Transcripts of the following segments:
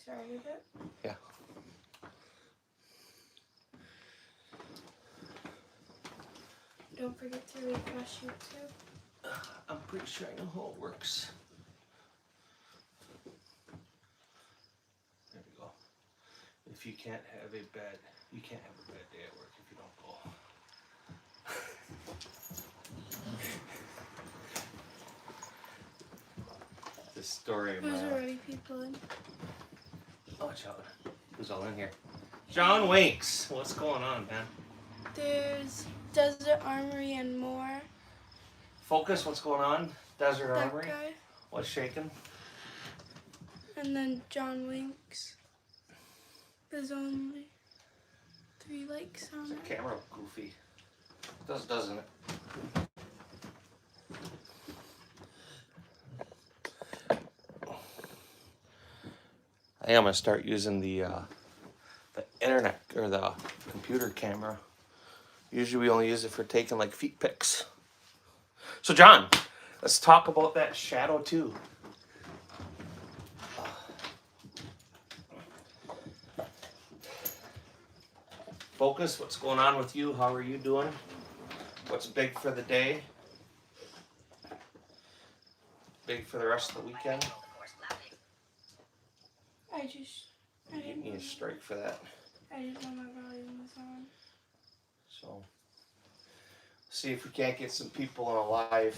started it? Yeah. Don't forget to refresh YouTube. I'm pretty sure I know how it works. There we go. If you can't have a bad day at work if you don't go. The story of There's my already people in. watch out. Who's all in here? John Winks. What's going on, man? There's Desert Armory and more. Focus, what's going on? Desert That Armory. guy. What's shaking? And then John Winks. There's only 3 likes on The it. camera goofy. Doesn't it? I think I'm gonna start using the internet or the computer camera. Usually we only use it for taking like feet pics. So John, let's talk about that shadow too. Focus, what's going on with you? How are you doing? What's big for the day? Big for the rest of the weekend? I You didn't need a strike for that. I didn't know my volume was on. So, see if we can't get some people on a live.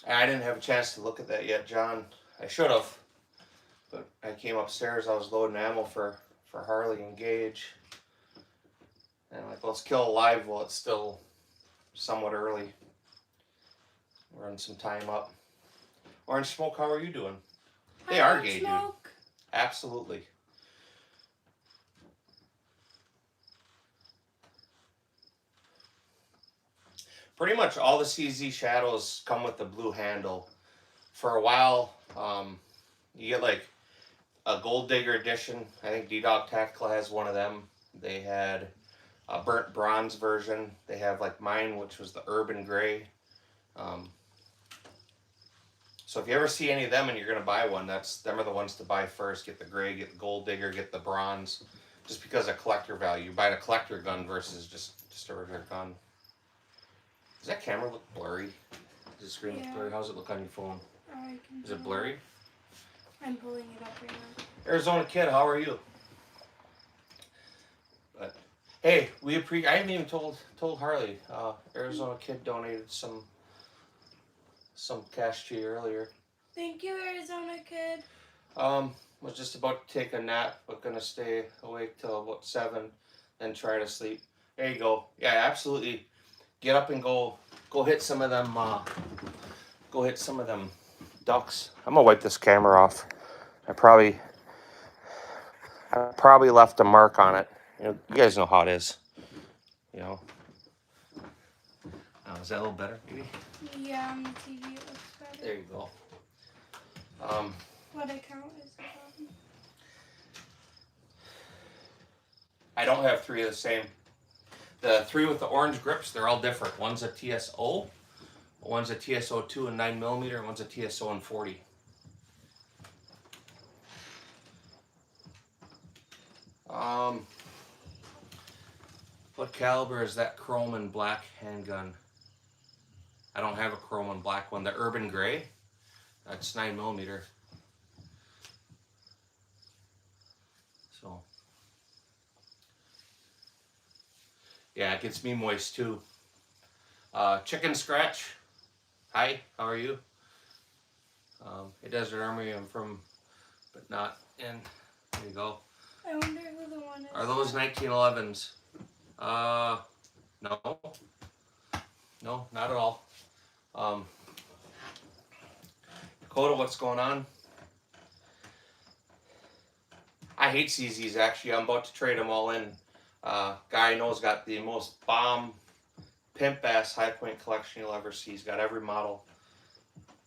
I didn't have a chance to look at that yet, John. I should have, but I came upstairs. I was loading ammo for Harley and Gage, and I'm like, let's kill a live while it's still somewhat early. Run some time up. Orange Smoke, how are you doing? They are gay, dude. Absolutely. Pretty much all the CZ shadows come with the blue handle. For a while, you get like a Gold Digger edition. I think D-Dog Tactical has one of them. They had a burnt bronze version. They have like mine, which was the urban gray. So if you ever see any of them and you're going to buy one, them are the ones to buy first. Get the gray, get the Gold Digger, get the bronze. Just because of collector value. Buy a collector gun versus just a regular gun. Does that camera look blurry? Does the screen look blurry? How does it look on your phone? Is it blurry? I'm pulling it up right now. Arizona Kid, how are you? But hey, I haven't even told Harley. Arizona Kid donated some cash to you earlier. Thank you, Arizona Kid. Was just about to take a nap, but gonna stay awake till about 7, then try to sleep. There you go. Yeah, absolutely. Get up and go hit some of them. Go hit some of them ducks. I'm gonna wipe this camera off. I probably left a mark on it. You guys know how it is. Oh, is that a little better, maybe? Yeah, on the TV it looks better. There you go. What account is it on? I don't have 3 of the same. The 3 with the orange grips, they're all different. One's a TSO, one's a TSO2 and 9mm, and one's a TSO and 40. What caliber is that chrome and black handgun? I don't have a chrome and black one. The Urban Gray, that's 9mm. So, yeah, it gets me moist too. Chicken Scratch, hi, how are you? Hey, Desert Armory, I'm from, but not in. There you go. I wonder who the one is. Are those 1911s? No. No, not at all. Dakota, what's going on? I hate CZs, actually. I'm about to trade them all in. Guy I know's got the most bomb, pimp-ass high-point collection you'll ever see. He's got every model.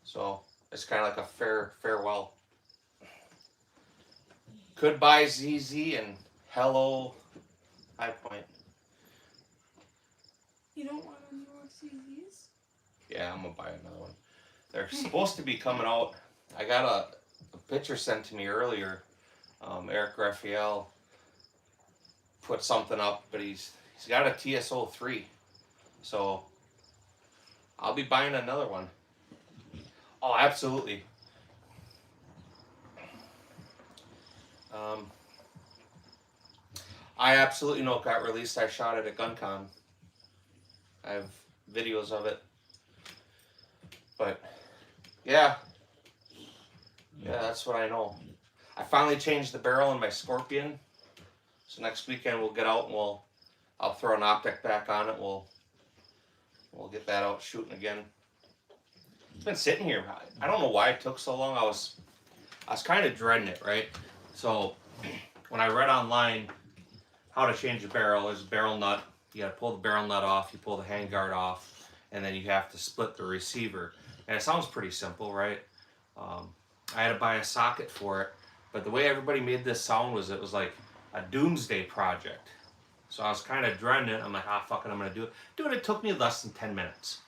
So, it's kind of like a farewell. Could buy ZZ and hello high point. You don't want any more CZs? Yeah, I'm gonna buy another one. They're supposed to be coming out. I got a picture sent to me earlier. Eric Raphael put something up, but he's got a TSO3, so I'll be buying another one. Oh, absolutely. Um, I absolutely know it got released. I shot it at GunCon. I have videos of it. But yeah, that's what I know. I finally changed the barrel in my Scorpion. So next weekend we'll get out and I'll throw an optic back on it. We'll get that out shooting again. It's been sitting here. I don't know why it took so long. I was kind of dreading it, right? So when I read online how to change a barrel, there's a barrel nut. You got to pull the barrel nut off. You pull the handguard off, and then you have to split the receiver. And it sounds pretty simple, right? I had to buy a socket for it, but the way everybody made this sound was it was like a doomsday project. So I was kind of dreading it. I'm like, fuck it, I'm gonna do it. Dude, it took me less than 10 minutes.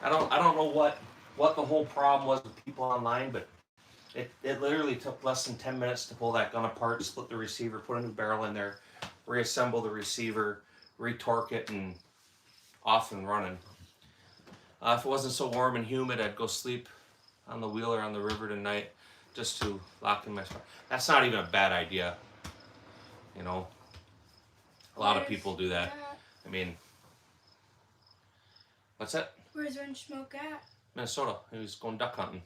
I don't know what the whole problem was with people online, but it literally took less than 10 minutes to pull that gun apart, split the receiver, put a new barrel in there, reassemble the receiver, retorque it, and off and running. If it wasn't so warm and humid, I'd go sleep on the wheel or on the river tonight just to lock in my spot. That's not even a bad idea. You know, a lot of people do that. I mean, what's that? Where's Orange Smoke at? Minnesota. He was going duck hunting.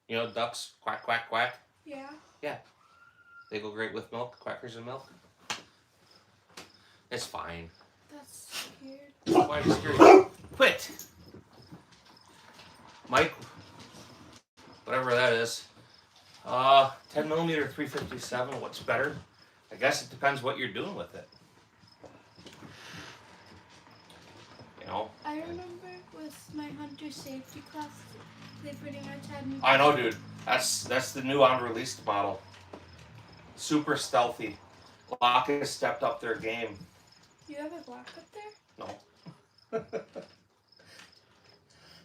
You know, ducks, quack, quack, quack. Yeah. Yeah. They go great with milk, quackers and milk. It's fine. That's weird. Why are you scared? Quit! Mike, whatever that is. 10 millimeter 357, what's better? I guess it depends what you're doing with it. You know? I remember with my hunter safety class, they pretty much had me. I know, dude. That's the new unreleased model. Super stealthy. Glock has stepped up their game. You have a Glock up there? No.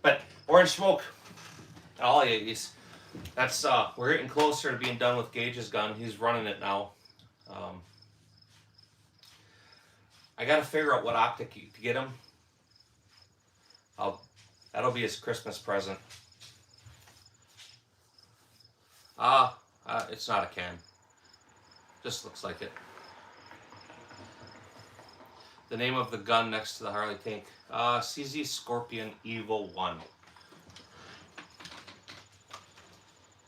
But Orange Smoke, all he's that's we're getting closer to being done with Gage's gun. He's running it now. I gotta figure out what optic to get him. That'll be his Christmas present. It's not a can. Just looks like it. The name of the gun next to the Harley tank. CZ Scorpion Evo 1.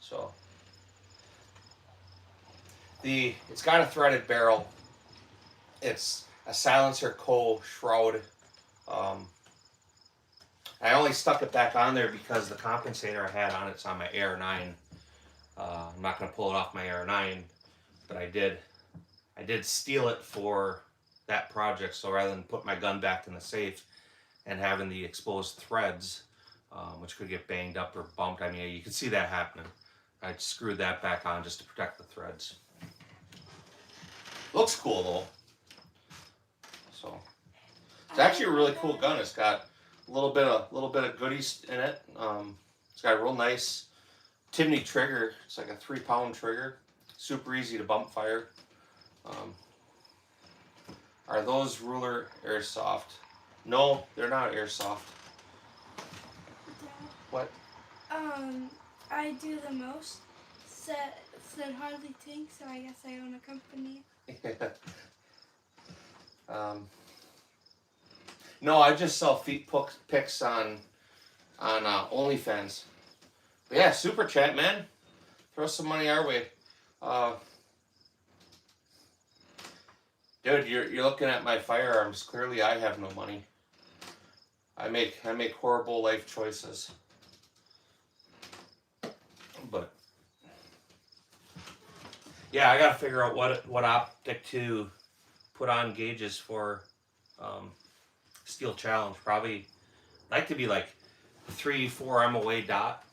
So it's got a threaded barrel. It's a silencer shroud. I only stuck it back on there because the compensator I had on it's on my AR9. I'm not going to pull it off my AR9, but I did steal it for that project. So rather than put my gun back in the safe and having the exposed threads, which could get banged up or bumped, I mean, you can see that happening. I screwed that back on just to protect the threads. Looks cool though. So it's actually a really cool gun. It's got a little bit of goodies in it. It's got a real nice Timney trigger. It's like a 3-pound trigger. Super easy to bump fire. Are those Ruler airsoft? No, they're not airsoft. Dad. What? I do the most. Said Harley Tank, so I guess I own a company. No, I just sell feet pics on OnlyFans. But yeah, super chat, man. Throw some money our way. Dude, you're looking at my firearms. Clearly, I have no money. I make horrible life choices. But yeah, I gotta figure out what optic to put on Gages for Steel Challenge. Probably like to be like 3-4 MOA dot.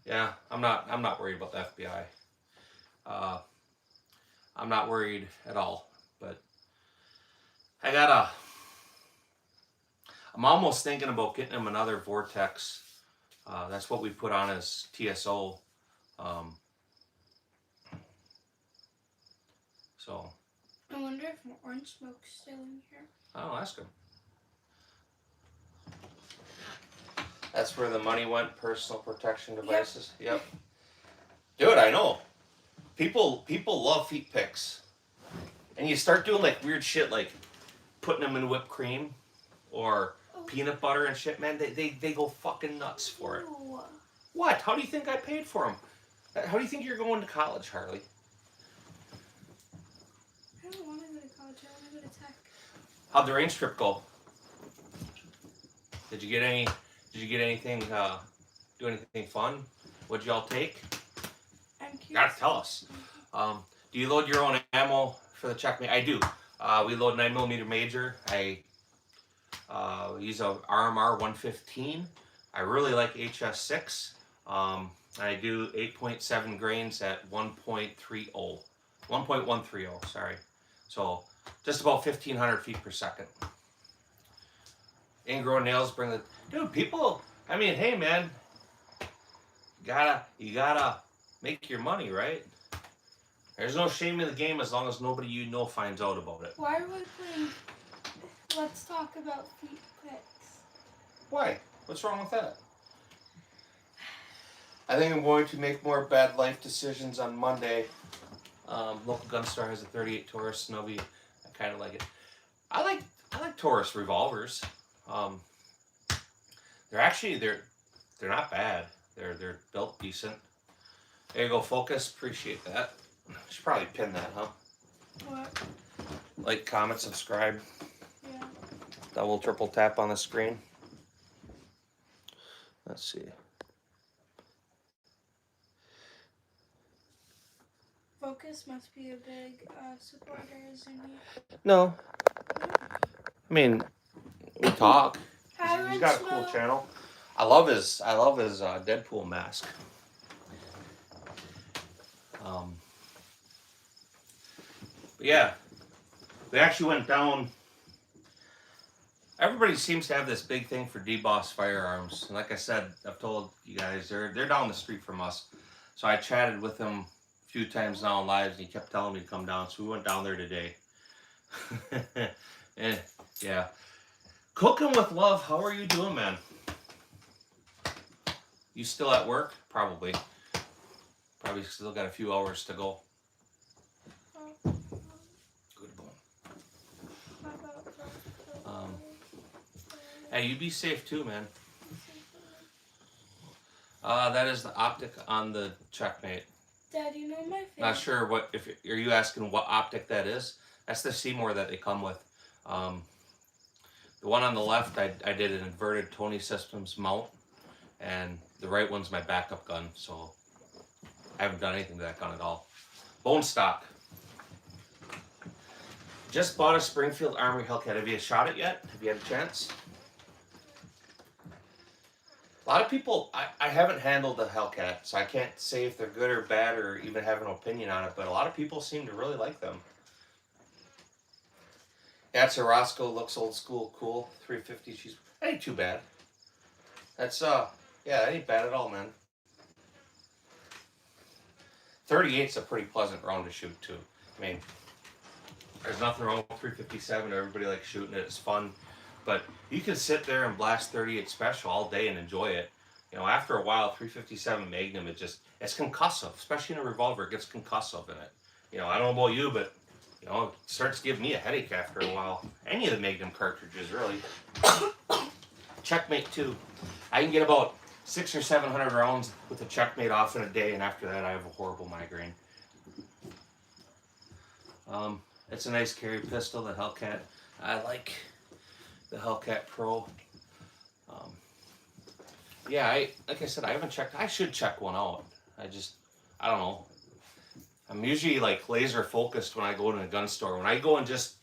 Yeah, I'm not worried about the FBI. I'm not worried at all. But I I'm almost thinking about getting him another Vortex. That's what we put on his TSO. Um, so. I wonder if orange smoke's still in here. I'll ask him. That's where the money went. Personal protection devices. Yep. Dude, I know. People love feet picks, and you start doing like weird shit like putting them in whipped cream or peanut butter and shit. Man, they go fucking nuts for it. Ooh. What? How do you think I paid for them? How do you think you're going to college, Harley? I don't want to go to college. I want to go to tech. How'd the range trip go? Did you get anything? Do anything fun? What'd y'all take? I'm You curious. gotta tell us. Do you load your own ammo for the checkmate? I do. We load 9mm Major. I use a RMR 115. I really like HS6. I do 8.7 grains at 1.30. 1.130, sorry. So just about 1,500 feet per second. Ingrown nails bring the... Dude, people... I mean, hey, man. You gotta make your money, right? There's no shame in the game as long as nobody you know finds out about it. Why are we playing... Let's talk about feet picks. Why? What's wrong with that? I think I'm going to make more bad life decisions on Monday. Local gun store has a 38 Taurus snubby. I kind of like it. I like Taurus revolvers. They're not bad. They're built decent. There you go, focus. Appreciate that. Should probably pin that, huh? What? Like, comment, subscribe. Yeah. Double, triple tap on the screen. Let's see. Focus must be a big supporter, isn't he? No. I mean, we talk. He's got a cool Smoke. channel. I love his Deadpool mask. But yeah, we actually went down. Everybody seems to have this big thing for DBoss Firearms, and like I said, I've told you guys they're down the street from us. So I chatted with him a few times now in lives, and he kept telling me to come down. So we went down there today. Yeah. Cooking with love. How are you doing, man? You still at work? Probably. Probably still got a few hours to go. Good boy. Hey, you be safe too, man. That is the optic on the checkmate. Dad, you know my favorite. Not sure what. If are you asking what optic that is? That's the Seymour that they come with. The one on the left, I did an inverted Tony Systems mount, and the right one's my backup gun. So I haven't done anything to that gun at all. Bone stock. Just bought a Springfield Armory Hellcat. Have you shot it yet? Have you had a chance? A lot of people, I haven't handled the Hellcat, so I can't say if they're good or bad or even have an opinion on it, but a lot of people seem to really like them. That's a Roscoe, looks old school, cool. 350, she's, that ain't too bad. That's, yeah, that ain't bad at all, man. 38's a pretty pleasant round to shoot, too. I mean, there's nothing wrong with 357. Everybody likes shooting it. It's fun. But you can sit there and blast 38 special all day and enjoy it. You know, after a while, 357 Magnum, it's concussive. Especially in a revolver, it gets concussive in it. You know, I don't know about you, but, you know, it starts to give me a headache after a while. Any of the Magnum cartridges, really. Checkmate, too. I can get about 600 or 700 rounds with a Checkmate off in a day, and after that, I have a horrible migraine. It's a nice carry pistol, the Hellcat. I like the Hellcat Pro. Yeah, like I said, I haven't checked. I should check one out. I don't know. I'm usually like laser focused when I go to a gun store. When I go in just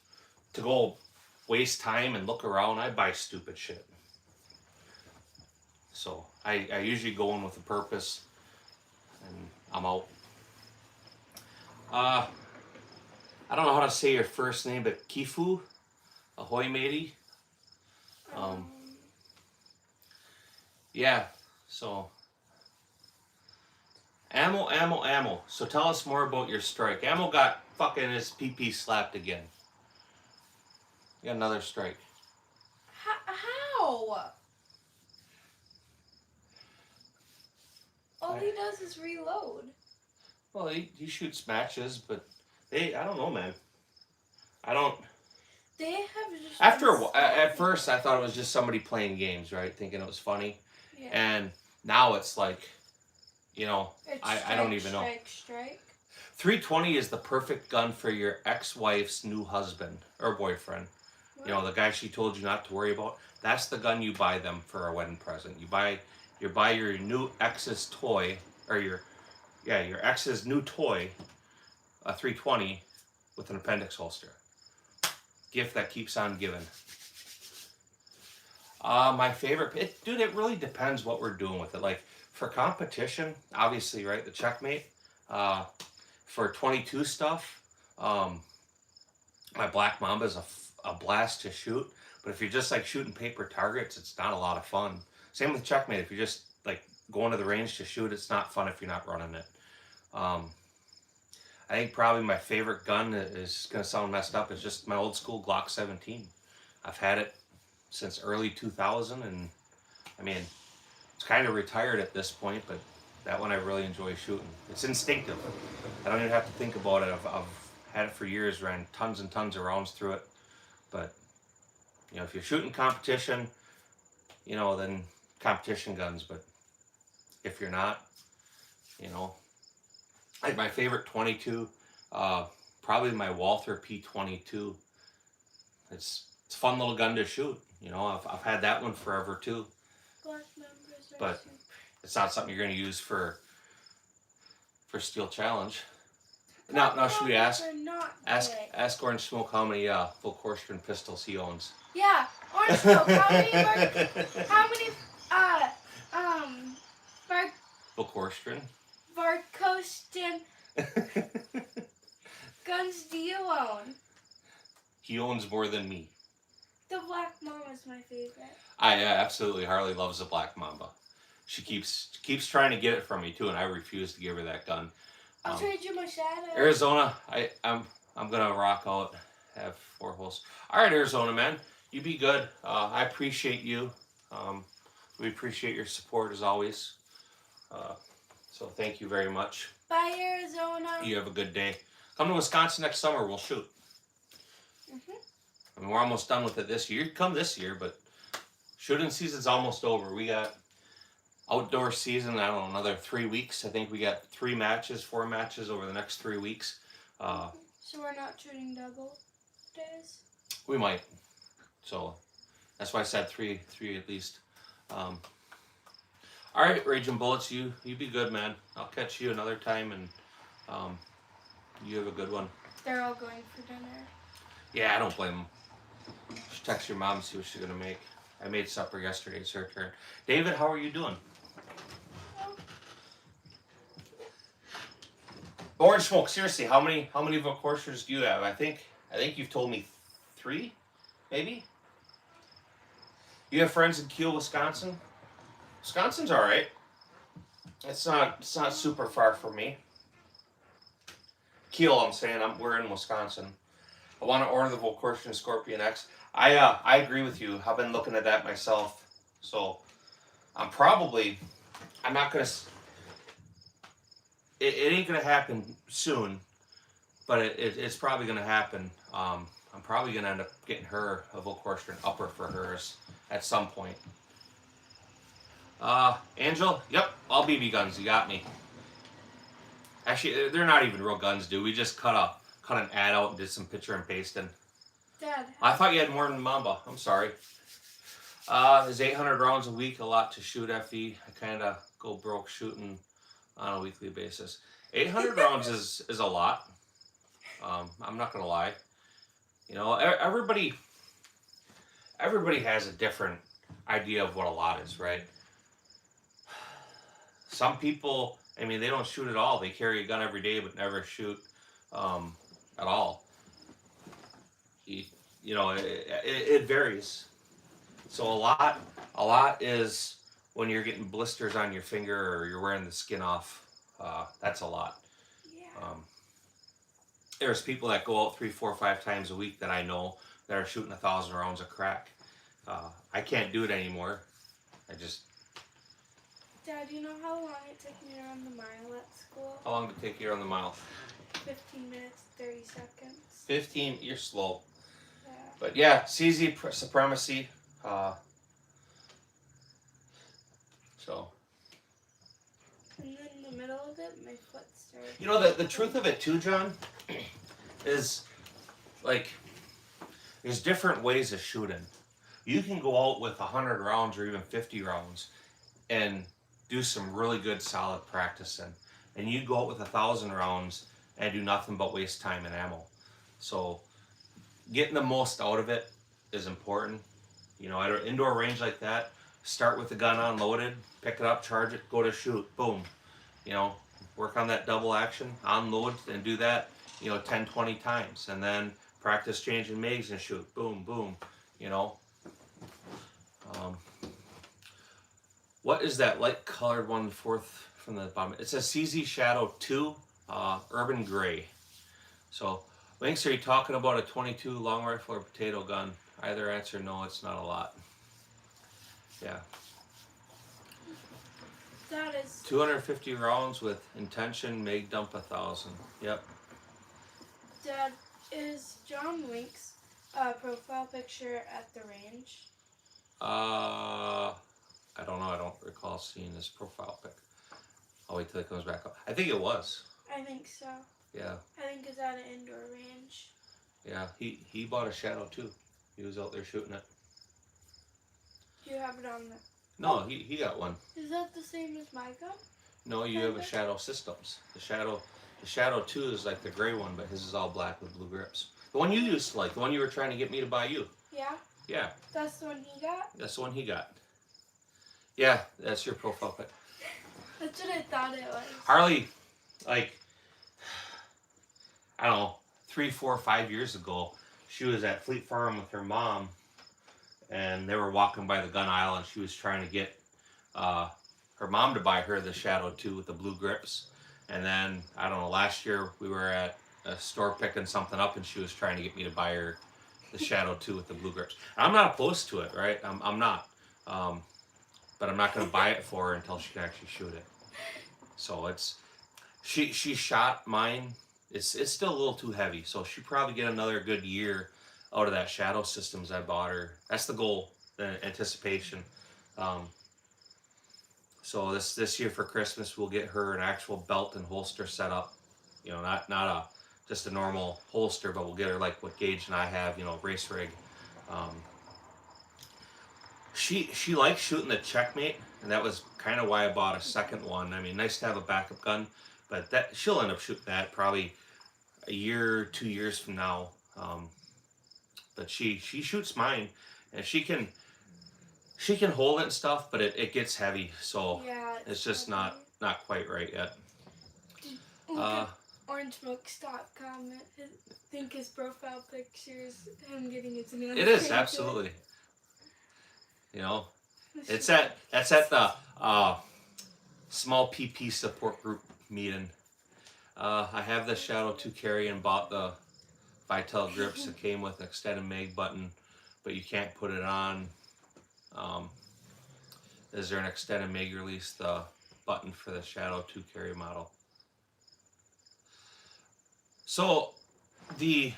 to go waste time and look around, I buy stupid shit. So I usually go in with a purpose, and I'm out. I don't know how to say your first name, but Kifu, ahoy matey. yeah, so ammo. So tell us more about your strike. Ammo got fucking his PP slapped again. You got another strike. How? All he does is reload. Well, he shoots matches, but I don't know, man. I don't. They have just. After a while, at first, I thought it was just somebody playing games, right? Thinking it was funny. Yeah. And now it's like, you know, It's I don't even know. Strike. 320 is the perfect gun for your ex-wife's new husband or boyfriend. What? You know, the guy she told you not to worry about. That's the gun you buy them for a wedding present. You buy your new ex's toy, or your ex's new toy, a 320 with an appendix holster. Gift that keeps on giving. My favorite, dude, it really depends what we're doing with it. Like for competition, obviously, right, the Checkmate. For 22 stuff, my Black Mamba is a blast to shoot. But if you're just like shooting paper targets, it's not a lot of fun. Same with Checkmate. If you're just like going to the range to shoot, it's not fun if you're not running it. I think probably my favorite gun is going to sound messed up. Is just my old school Glock 17. I've had it since early 2000, and I mean, it's kind of retired at this point, but that one I really enjoy shooting. It's instinctive. I don't even have to think about it. I've had it for years, ran tons and tons of rounds through it. But, you know, if you're shooting competition, you know, then competition guns. But if you're not, you know, like my favorite 22, probably my Walther P22. It's a fun little gun to shoot. You know, I've had that one forever too. Black members are But super. it's not something you're going to use for Steel Challenge. Now should we ask Orange Smoke how many full Corstron pistols he owns? Yeah, Orange Smoke. How many Full Corstron? Varkostin guns do you own? He owns more than me. The Black Mamba is my favorite. Absolutely. Harley loves the Black Mamba. She keeps trying to get it from me too, and I refuse to give her that gun. I'll trade you my shadow. Arizona, I'm gonna rock out. Have 4 holes. All right, Arizona man, you be good. I appreciate you. We appreciate your support as always. So thank you very much. Bye, Arizona. You have a good day. Come to Wisconsin next summer. We'll shoot. I mean, we're almost done with it this year. Come this year, but shooting season's almost over. We got outdoor season, I don't know, another 3 weeks. I think we got 4 matches over the next 3 weeks. So we're not shooting double days? We might. So that's why I said three at least. All right, Raging Bullets, you be good, man. I'll catch you another time, and you have a good one. They're all going for dinner. Yeah, I don't blame them. Just text your mom and see what she's gonna make. I made supper yesterday. It's her turn. David, how are you doing? Orange Smoke, seriously, how many Vorkorsers do you have? I think you've told me 3, maybe. You have friends in Kiel, Wisconsin? Wisconsin's all right. It's not super far from me. Kiel, I'm saying, we're in Wisconsin. I want to order the Volkorsian Scorpion X. I agree with you. I've been looking at that myself. So I'm not gonna. It ain't gonna happen soon, but it's probably gonna happen. I'm probably gonna end up getting her a Volkorsian upper for hers at some point. Angel, yep, all BB guns. You got me. Actually, they're not even real guns, dude. We just cut an ad out and did some picture and pasting. Dad. I thought you had more than Mamba. I'm sorry. Is 800 rounds a week a lot to shoot, FE? I kind of go broke shooting on a weekly basis. 800 rounds is a lot. I'm not gonna lie. You know, everybody has a different idea of what a lot is, right? Some people, I mean, they don't shoot at all. They carry a gun every day but never shoot at all. You know, it varies. So a lot is when you're getting blisters on your finger or you're wearing the skin off, that's a lot. Yeah. There's people that go out 3, 4, 5 times a week that I know that are shooting 1,000 rounds of crack. I can't do it anymore. I just. Dad, you know how long it took me to run the mile at school? How long did it take you on the mile? 15 minutes, 30 seconds. 15. You're slow. Yeah. But yeah, CZ supremacy. So. And then in the middle of it, my foot started. You know, the truth of it too, John, is like there's different ways of shooting. You can go out with 100 rounds or even 50 rounds and do some really good solid practicing. And you go out with 1,000 rounds and do nothing but waste time and ammo. So getting the most out of it is important. You know, at an indoor range like that, start with the gun unloaded, pick it up, charge it, go to shoot, boom. You know, work on that double action, unload and do that, 10, 20 times. And then practice changing mags and shoot, boom, boom, you know. What is that light colored one fourth from the bottom? It's a CZ Shadow 2 Urban Gray. So, Lynx, are you talking about a 22 long rifle or potato gun? Either answer, no, it's not a lot. Yeah. That is 250 rounds with intention, mag dump 1,000. Yep. Dad, is John Wink's profile picture at the range? I don't know. I don't recall seeing his profile pic. I'll wait till it comes back up. I think it was. I think so. Yeah. I think it's at an indoor range. Yeah. He bought a Shadow too. He was out there shooting it. Do you have it on the? No, he got one. Is that the same as my gun? No, you have a Shadow Systems. The Shadow 2 is like the gray one, but his is all black with blue grips. The one you used to like, the one you were trying to get me to buy you. Yeah. Yeah. That's the one he got? That's the one he got. Yeah, that's your profile pic. That's what I thought it was. Harley, like, I don't know, 3, 4, 5 years ago, she was at Fleet Farm with her mom, and they were walking by the gun aisle, and she was trying to get her mom to buy her the Shadow 2 with the blue grips. And then, I don't know, last year we were at a store picking something up, and she was trying to get me to buy her the Shadow 2 with the blue grips. I'm not opposed to it, right? I'm not. But I'm not going to buy it for her until she can actually shoot it. So it's, she shot mine. It's still a little too heavy, so she probably get another good year out of that Shadow Systems I bought her. That's the goal, the anticipation. So this year for Christmas we'll get her an actual belt and holster set up. Not just a normal holster, but we'll get her like what Gage and I have, race rig. She likes shooting the Checkmate, and that was kind of why I bought a second one. I mean, nice to have a backup gun, but that she'll end up shooting that probably a year, 2 years from now. But she shoots mine, and she can hold it and stuff, but it gets heavy, so Yeah, it's just not quite right yet. Look at OrangeSmokes.com. I think his profile picture is him getting his nails It is painted. absolutely. That's at the small PP support group meeting. I have the Shadow 2 carry and bought the Vitel grips that came with an extended mag button, but you can't put it on. Is there an extended mag release? The button for the Shadow 2 carry model. So I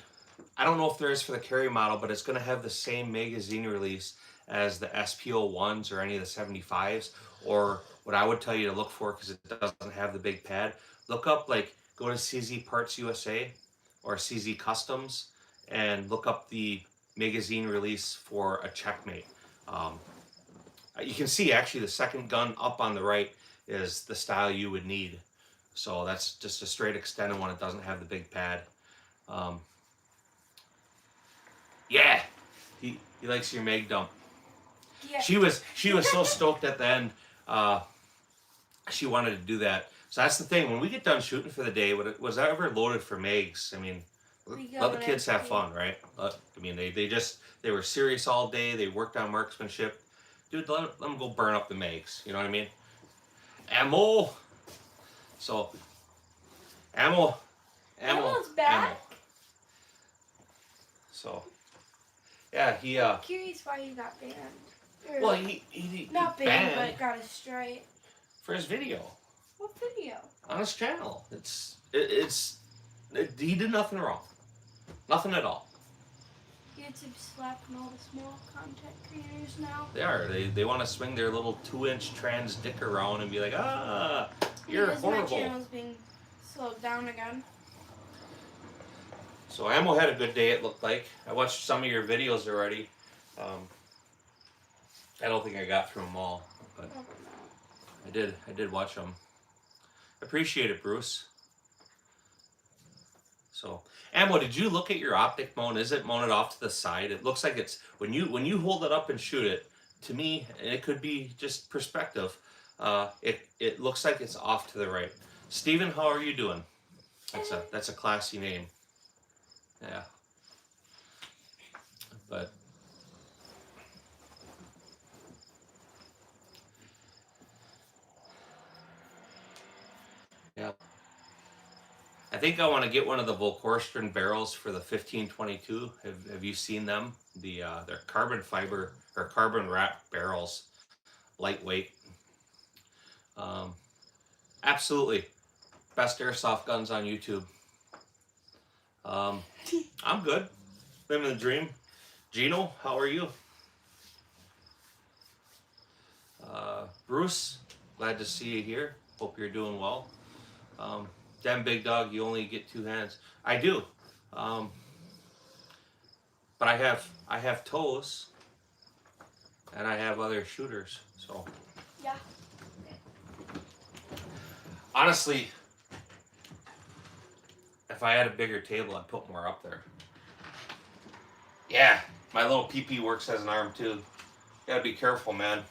don't know if there is for the carry model, but it's going to have the same magazine release as the SPO1s or any of the 75s, or what I would tell you to look for, because it doesn't have the big pad. Look up, go to CZ Parts USA or CZ Customs and look up the magazine release for a Checkmate. You can see actually the second gun up on the right is the style you would need. So that's just a straight extended one. It doesn't have the big pad. Yeah, he likes your mag dump. Yeah. She was so stoked at the end. She wanted to do that. So that's the thing. When we get done shooting for the day, was I ever loaded for mags? I mean, let the kids have fun, right? I mean, they were serious all day. They worked on marksmanship, dude, let them go burn up the mags. You know what I mean? Ammo. So, ammo. Ammo's back. So, yeah, he. I'm curious why he got banned. Or Well, he not banned, but got a strike for his video. What video? On his channel. He did nothing wrong. Nothing at all. YouTube's slapping all the small content creators now. They are. They want to swing their little 2-inch trans dick around and be like, you're horrible. My channel's being slowed down again. So Ammo had a good day, it looked like. I watched some of your videos already. I don't think I got through them all, but I did watch them. Appreciate it, Bruce. So, Ammo, did you look at your optic mount? Is it mounted off to the side? It looks like it's when you hold it up and shoot it. To me, and it could be just perspective. It looks like it's off to the right. Steven, how are you doing? That's a classy name. Yeah. But yeah. I think I want to get one of the Volkorstern barrels for the 1522. Have you seen them? They're carbon fiber or carbon wrap barrels, lightweight. Absolutely, best airsoft guns on YouTube. I'm good, living the dream. Gino, how are you? Bruce, glad to see you here. Hope you're doing well. Damn big dog, you only get 2 hands. I do, but I have toes, and I have other shooters. So yeah. Honestly, if I had a bigger table, I'd put more up there. Yeah, my little PP works as an arm too. You gotta be careful, man.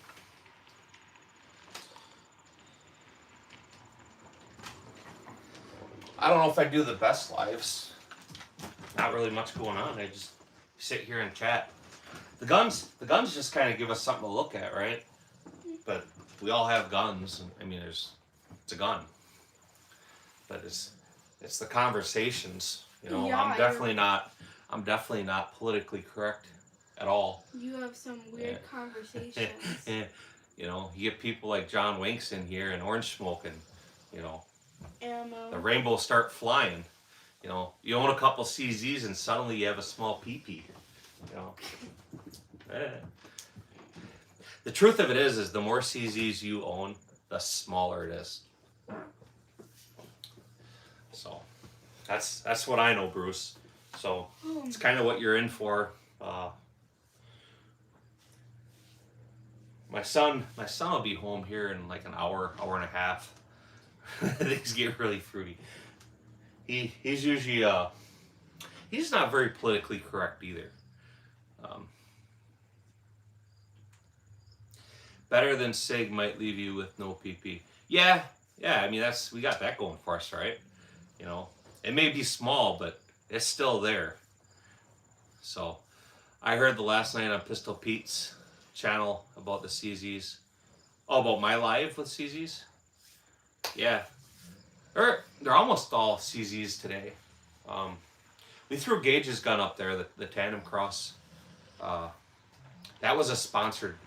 I don't know if I do the best lives. Not really much going on. I just sit here and chat. The guns just kind of give us something to look at, right? But we all have guns. I mean, it's a gun. But it's the conversations. You know, yeah, I'm definitely not politically correct at all. You have some weird conversations. You know, you get people like John Winks in here and Orange Smoke, and you know, Ammo. the rainbows start flying. You know, you own a couple CZs and suddenly you have a small PP. You know, the truth of it is the more CZs you own, the smaller it is. So that's what I know, Bruce. So it's kind of what you're in for. My son will be home here in like an hour and a half. Things get really fruity. He's usually he's not very politically correct either. Better than SIG might leave you with no PP. Yeah. I mean we got that going for us, right? You know, it may be small, but it's still there. So, I heard the last night on Pistol Pete's channel about the CZs. Oh, about my live with CZs? Yeah. They're almost all CZs today. We threw Gage's gun up there, the Tandem Cross. That was a sponsored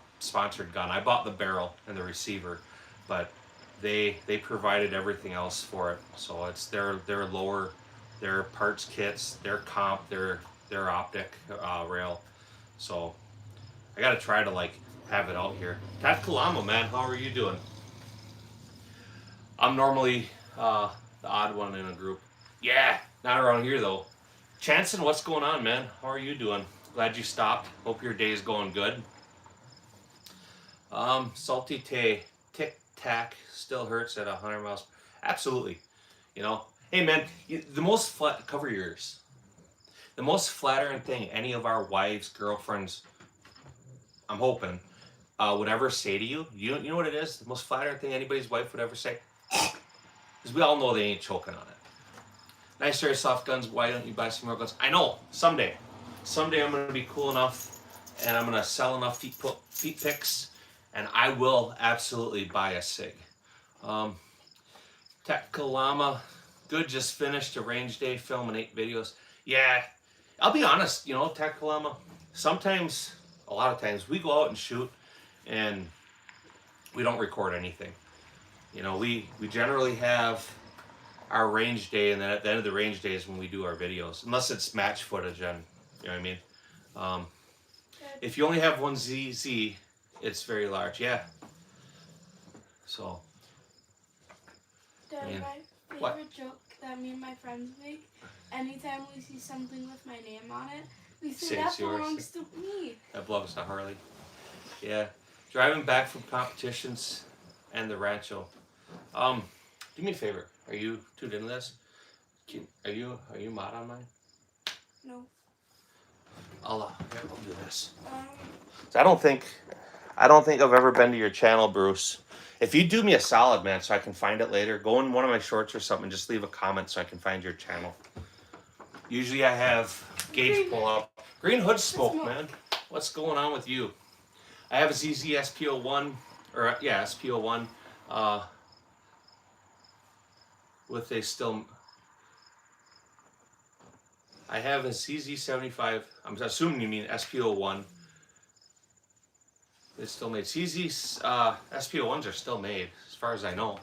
gun. I bought the barrel and the receiver, but they provided everything else for it. So it's their lower, their parts kits, their comp, their optic rail. So I gotta try to like have it out here. Tat Kalama, man, how are you doing? I'm normally the odd one in a group. Yeah, not around here though. Chanson, what's going on, man? How are you doing? Glad you stopped. Hope your day is going good. Salty Tay, Tic Tac still hurts at 100 miles. Absolutely. You know, hey man, the most cover your ears. The most flattering thing any of our wives, girlfriends, I'm hoping, would ever say to you, you know what it is? The most flattering thing anybody's wife would ever say? Because we all know they ain't choking on it. Nice airsoft guns, why don't you buy some more guns? I know, someday. Someday I'm going to be cool enough and I'm going to sell enough feet picks and I will absolutely buy a SIG. Tactical Llama, good, just finished a range day filming 8 videos. Yeah, I'll be honest, Tactical Llama, sometimes, a lot of times, we go out and shoot and we don't record anything. We generally have our range day, and then at the end of the range day is when we do our videos, unless it's match footage, and you know what I mean. If you only have one ZZ, it's very large. Yeah. So. Dad, my favorite what? joke that me and my friends make, anytime we see something with my name on it, we say Say that it's yours. belongs to me. That belongs to Harley. Yeah. Driving back from competitions and the rancho. Do me a favor. Are you tuned into this? Are you mod on mine? No. I'll do this. So I don't think I've ever been to your channel, Bruce. If you do me a solid, man, so I can find it later, go in one of my shorts or something, just leave a comment so I can find your channel. Usually I have gauge pull up. Green hood smoke, man. What's going on with you? I have a ZZ SPO1, or yeah, SPO1, with a still. I have a CZ75. I'm assuming you mean SPO1. It's still made. CZ SPO1s are still made, as far as I know.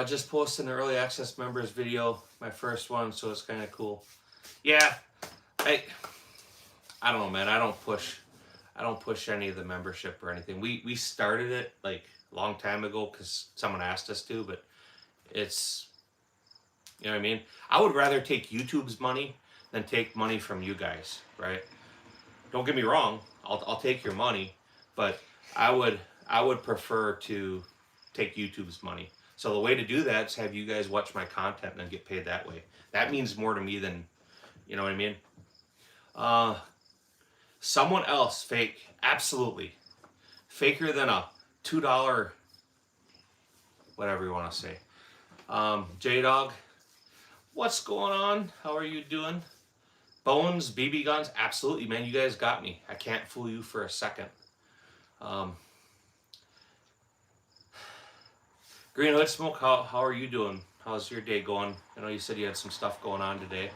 Just posted an early access members video, my first one, so it's kind of cool. Yeah, I don't know, man. I don't push any of the membership or anything. We started it like a long time ago because someone asked us to, but it's, you know what I mean? I would rather take YouTube's money than take money from you guys, right? Don't get me wrong. I'll take your money, but I would prefer to take YouTube's money. So the way to do that is have you guys watch my content and then get paid that way. That means more to me than, you know what I mean? Someone else fake, absolutely. Faker than a $2, whatever you want to say. J-Dog, what's going on? How are you doing? Bones, BB guns, absolutely, man. You guys got me. I can't fool you for a second. Green Hood Smoke, how are you doing? How's your day going? I know you said you had some stuff going on today.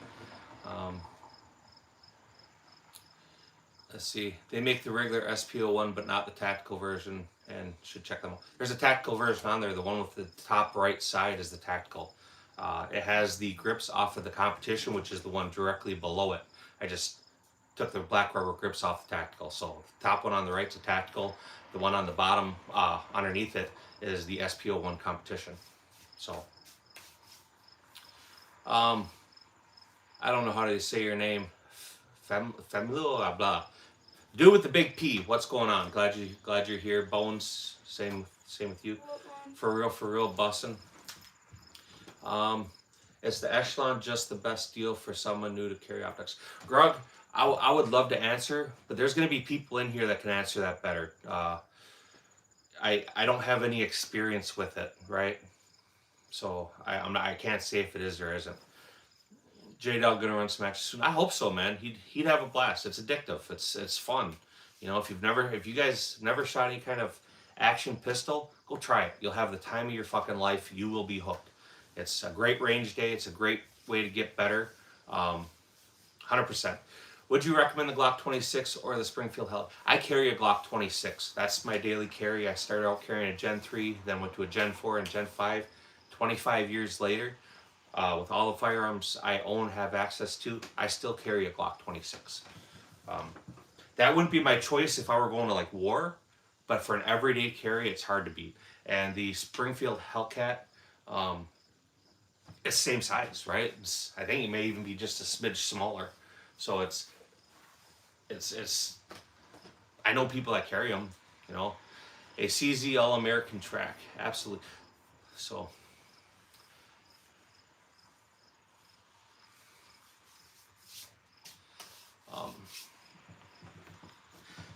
Let's see. They make the regular SPO1, but not the tactical version, and should check them out. There's a tactical version on there. The one with the top right side is the tactical. It has the grips off of the competition, which is the one directly below it. I just took the black rubber grips off the tactical. So the top one on the right is a tactical. The one on the bottom, underneath it, is the SPO1 competition. So, I don't know how to say your name. Femilo, blah blah. Dude with the big P, what's going on? Glad you're here. Bones, same with you. For real, bussin'. Is the Echelon just the best deal for someone new to carry optics? Grug, I would love to answer, but there's going to be people in here that can answer that better. I don't have any experience with it, right? So I can't say if it is or isn't. J-Dog gonna run some matches soon. I hope so, man. He'd have a blast. It's addictive. It's fun. You know, if you guys never shot any kind of action pistol, go try it. You'll have the time of your fucking life. You will be hooked. It's a great range day. It's a great way to get better. 100%. Would you recommend the Glock 26 or the Springfield Hell? I carry a Glock 26. That's my daily carry. I started out carrying a Gen 3, then went to a Gen 4 and Gen 5. 25 years later, with all the firearms I own, have access to, I still carry a Glock 26. That wouldn't be my choice if I were going to like war, but for an everyday carry, it's hard to beat. And the Springfield Hellcat, it's the same size, right? I think it may even be just a smidge smaller. So it's I know people that carry them, you know. A CZ All-American track, absolutely. So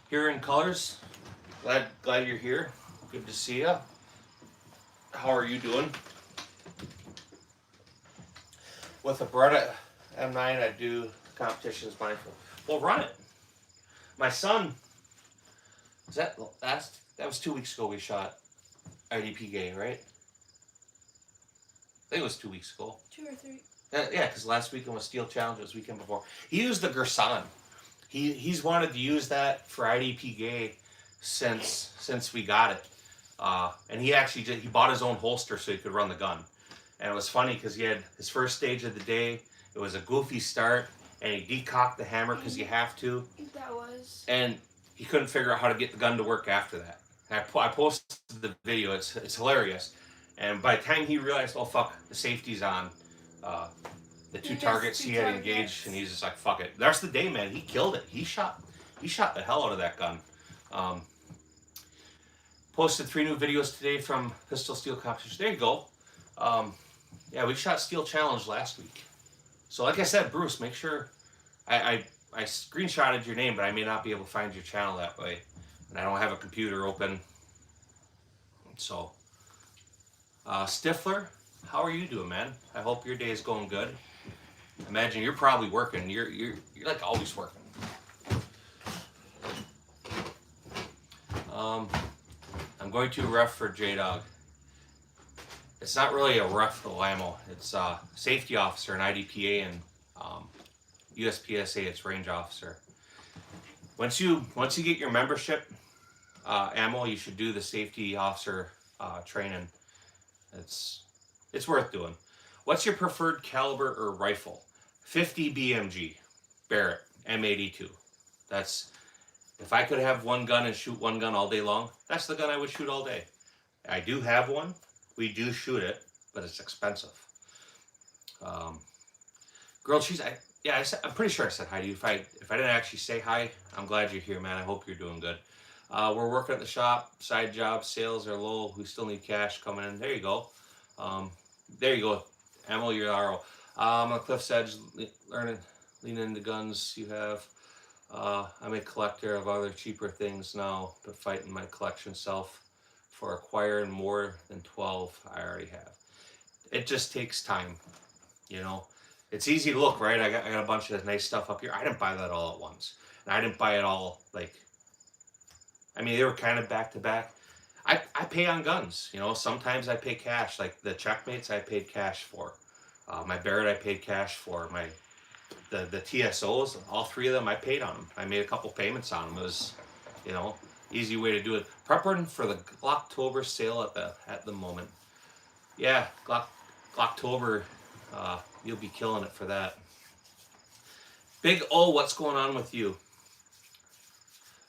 here in colors, glad you're here. Good to see you. How are you doing? With a Beretta M9, I do competitions mindful. Well, run it. My son Was that last? That was 2 weeks ago. We shot IDP Gay, right? I think it was 2 weeks ago. 2 or 3. Yeah, because last weekend was Steel Challenge. It was weekend before. He used the Gersan. He's wanted to use that for IDP Gay since we got it. And he bought his own holster so he could run the gun. And it was funny because he had his first stage of the day. It was a goofy start, and he decocked the hammer because you have to. That was. And he couldn't figure out how to get the gun to work after that. And I posted the video. It's hilarious. And by the time he realized, oh fuck, the safety's on, the two targets he had engaged, and he's just like, fuck it. That's the day, man. He killed it. He shot the hell out of that gun. Posted 3 new videos today from Pistol Steel Competition. There you go. Yeah, we shot Steel Challenge last week. So like I said, Bruce, make sure I screenshotted your name, but I may not be able to find your channel that way. And I don't have a computer open. So, Stifler, how are you doing, man? I hope your day is going good. Imagine you're probably working. You're like always working. I'm going to ref for J-Dog. It's not really a ref for ammo. It's a safety officer, an IDPA, and USPSA. It's range officer. Once you get your membership ammo, you should do the safety officer training. It's worth doing. What's your preferred caliber or rifle? 50 BMG, Barrett M82. That's, if I could have one gun and shoot one gun all day long, that's the gun I would shoot all day. I do have one. We do shoot it, but it's expensive. Grilled cheese. I'm pretty sure I said hi to you. If I didn't actually say hi, I'm glad you're here, man. I hope you're doing good. We're working at the shop. Side jobs, sales are low. We still need cash coming in. There you go. There you go. Ammo, your RO. I'm on Cliff's Edge, leaning into guns you have. I'm a collector of other cheaper things now, but fighting my collection self for acquiring more than 12 I already have. It just takes time, you know. It's easy to look, right? I got a bunch of nice stuff up here. I didn't buy that all at once. And I didn't buy it all, like, I mean, they were kind of back to back. I pay on guns, you know. Sometimes I pay cash, like the Checkmates I paid cash for. My Barrett I paid cash for. The TSOs, all 3 of them I paid on them. I made a couple payments on them. It was, you know, easy way to do it. Prepping for the Glocktober sale at the moment. Yeah, Glocktober, you'll be killing it for that. Big O, what's going on with you?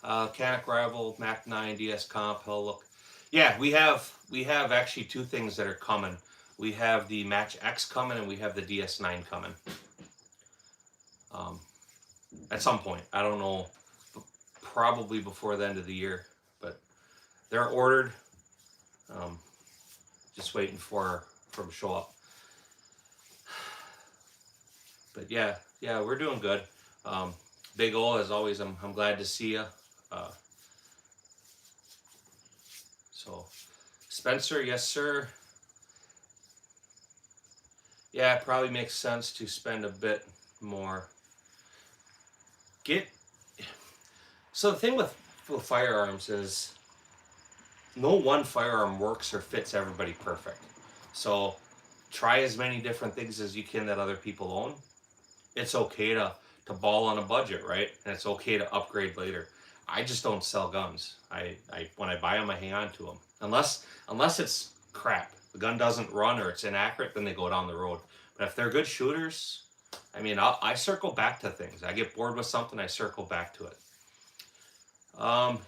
Canic Rival, Mac 9, DS Comp, hell look. Yeah, we have actually 2 things that are coming. We have the Match X coming and we have the DS9 coming. At some point, I don't know, probably before the end of the year, but they're ordered. Just waiting for them to show up. But yeah, we're doing good. Big O, as always, I'm glad to see you. So, Spencer, yes sir. Yeah, it probably makes sense to spend a bit more. So the thing with firearms is no one firearm works or fits everybody perfect. So try as many different things as you can that other people own. It's okay to ball on a budget, right? And it's okay to upgrade later. I just don't sell guns. When I buy them, I hang on to them. Unless it's crap. The gun doesn't run or it's inaccurate, then they go down the road. But if they're good shooters, I mean, I circle back to things. I get bored with something, I circle back to it.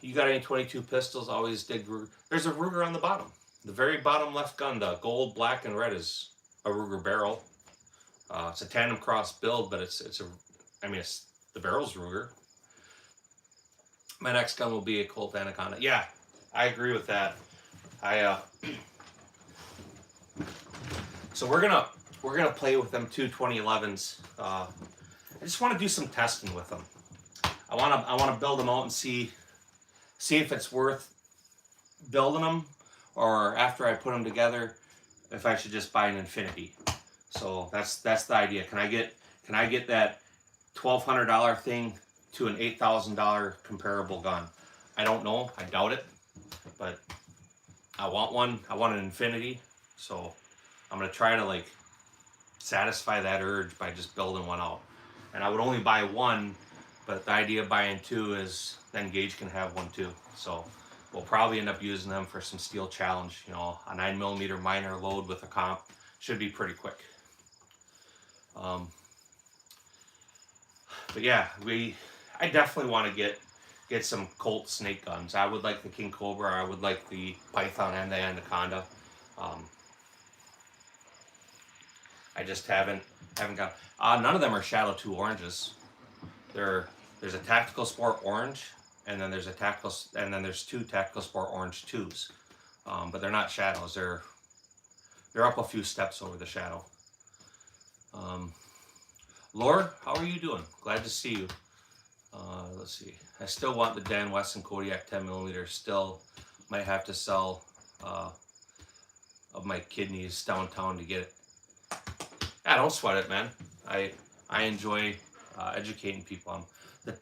You got any 22 pistols? Always dig Ruger. There's a Ruger on the bottom. The very bottom left gun, the gold, black, and red is a Ruger barrel. It's a tandem cross build, but it's the barrel's Ruger. My next gun will be a Colt Anaconda. Yeah, I agree with that. So we're gonna play with them 2011s. I just want to do some testing with them. I want to build them out and see if it's worth building them, or after I put them together, if I should just buy an Infinity. So that's the idea. Can I get that $1,200 thing to an $8,000 comparable gun? I don't know. I doubt it. But I want one. I want an infinity. So I'm going to try to like satisfy that urge by just building one out. And I would only buy one, but the idea of buying two is then Gage can have one too. So we'll probably end up using them for some steel challenge. You know, a 9mm minor load with a comp should be pretty quick. But yeah, I definitely want to get some Colt snake guns. I would like the King Cobra. I would like the Python and the Anaconda. Um, I just haven't got. None of them are Shadow 2 oranges. There's a Tactical Sport orange, and then there's two Tactical Sport orange 2s. But they're not shadows. They're up a few steps over the shadow. Laura, how are you doing? Glad to see you. Let's see. I still want the Dan Wesson Kodiak 10mm. Still might have to sell of my kidneys downtown to get it. Yeah, don't sweat it, man. I enjoy educating people on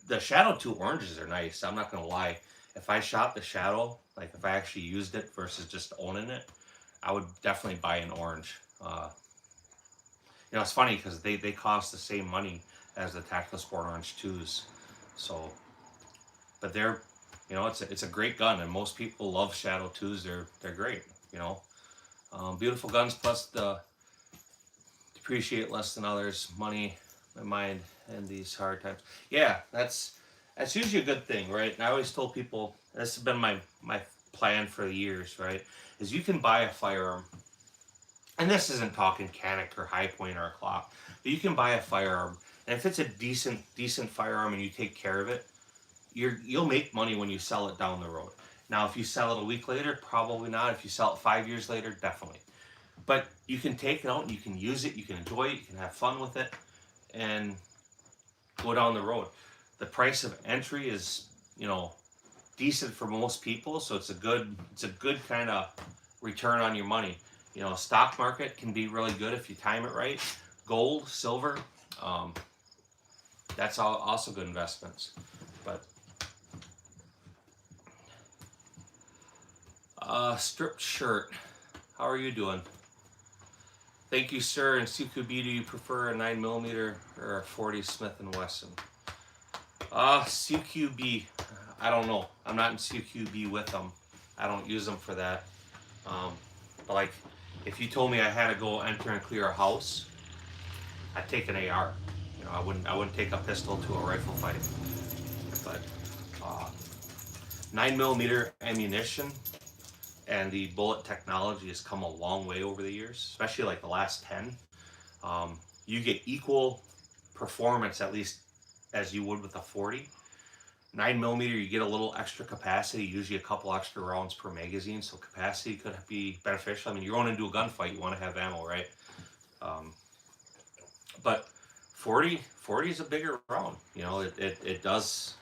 the Shadow 2 oranges are nice. I'm not gonna lie. If I shot the Shadow, like if I actually used it versus just owning it, I would definitely buy an orange. You know, it's funny because they cost the same money as the Tactical Sport Orange 2s. So, but they're, you know, it's a great gun, and most people love Shadow 2s. They're great. You know, beautiful guns, plus the depreciate less than others. Money, my mind, and these hard times. Yeah, that's usually a good thing, right? And I always told people, this has been my plan for years, right? Is you can buy a firearm, and this isn't talking Canic or High Point or a clock, but you can buy a firearm, and if it's a decent firearm and you take care of it, you'll make money when you sell it down the road. Now, if you sell it a week later, probably not. If you sell it 5 years later, definitely. But you can take it out and you can use it, you can enjoy it, you can have fun with it, and go down the road. The price of entry is, you know, decent for most people, so it's a good kind of return on your money. You know, stock market can be really good if you time it right. Gold, silver, that's also good investments. But stripped shirt, how are you doing? Thank you, sir. And CQB, do you prefer a 9mm or a 40 Smith & Wesson? CQB, I don't know. I'm not in CQB with them. I don't use them for that. But like, if you told me I had to go enter and clear a house, I'd take an AR. You know, I wouldn't take a pistol to a rifle fight. But 9mm ammunition and the bullet technology has come a long way over the years, especially like the last 10. You get equal performance, at least as you would with a 40. 9mm, you get a little extra capacity, usually a couple extra rounds per magazine, so capacity could be beneficial. I mean, you're going into a gunfight, you want to have ammo, right? But 40 is a bigger round. You know, it does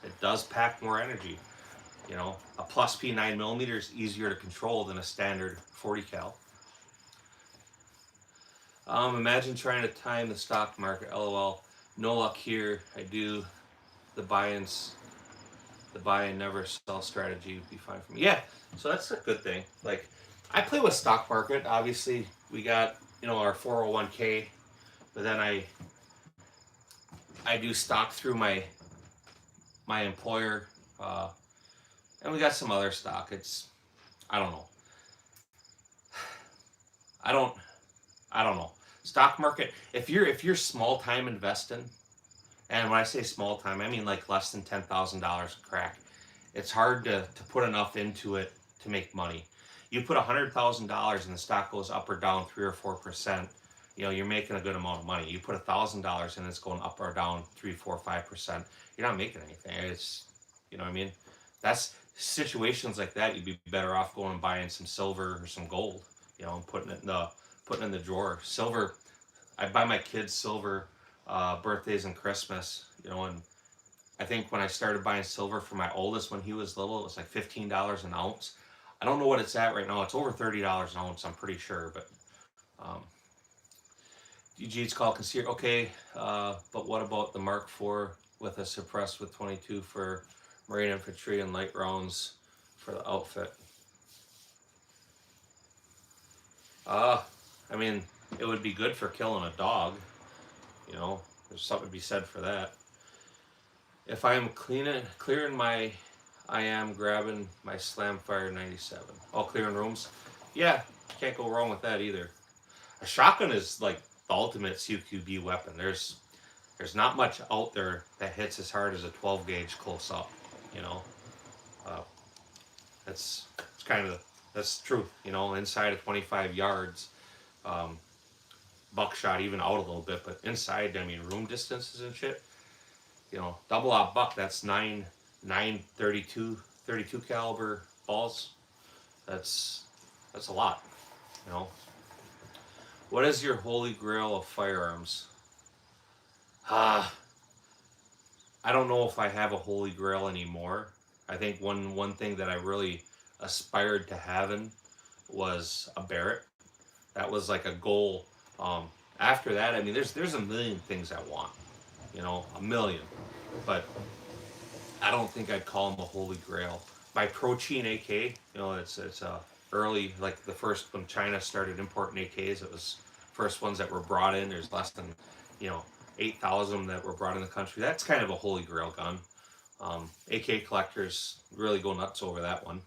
pack more energy. You know, a plus P 9mm is easier to control than a standard 40 cal. Imagine trying to time the stock market. LOL. No luck here. I do the buy and never sell strategy would be fine for me. Yeah, so that's a good thing. Like, I play with stock market. Obviously, we got, you know, our 401k, but then I do stock through my employer, and we got some other stock. It's, I don't know. I don't know. Stock market. If you're small time investing, and when I say small time, I mean like less than $10,000 crack. It's hard to put enough into it to make money. You put $100,000 and the stock goes up or down 3 or 4%. You know, you're making a good amount of money. You put $1,000 and it's going up or down 3, 4, 5%. You're not making anything. It's, you know what I mean? That's situations like that. You'd be better off going and buying some silver or some gold. You know, and putting it in the drawer. Silver. I buy my kids silver birthdays and Christmas. You know, and I think when I started buying silver for my oldest when he was little, it was like $15 an ounce. I don't know what it's at right now. It's over $30 an ounce, I'm pretty sure. But DG, it's called conceal. Okay, but what about the Mark IV with a suppressed with 22 for Marine infantry and light rounds for the outfit. I mean, it would be good for killing a dog. You know, there's something to be said for that. If I am clearing my, I am grabbing my Slamfire 97. Oh, clearing rooms? Yeah, can't go wrong with that either. A shotgun is like the ultimate CQB weapon. There's not much out there that hits as hard as a 12 gauge close up. You know, uh, that's that's truth. You know, inside of 25 yards, buckshot even out a little bit, but inside, I mean, room distances and shit. You know, double aught buck. That's 32 caliber balls. That's a lot. You know, what is your holy grail of firearms? I don't know if I have a holy grail anymore. I think one thing that I really aspired to having was a Barrett. That was like a goal. After that, I mean, there's a million things I want. You know, a million. But I don't think I'd call them a holy grail. My Protein AK, you know, it's early, like the first when China started importing AKs, it was first ones that were brought in. There's less than, you know, 8,000 that were brought in the country. That's kind of a holy grail gun. AK collectors really go nuts over that one.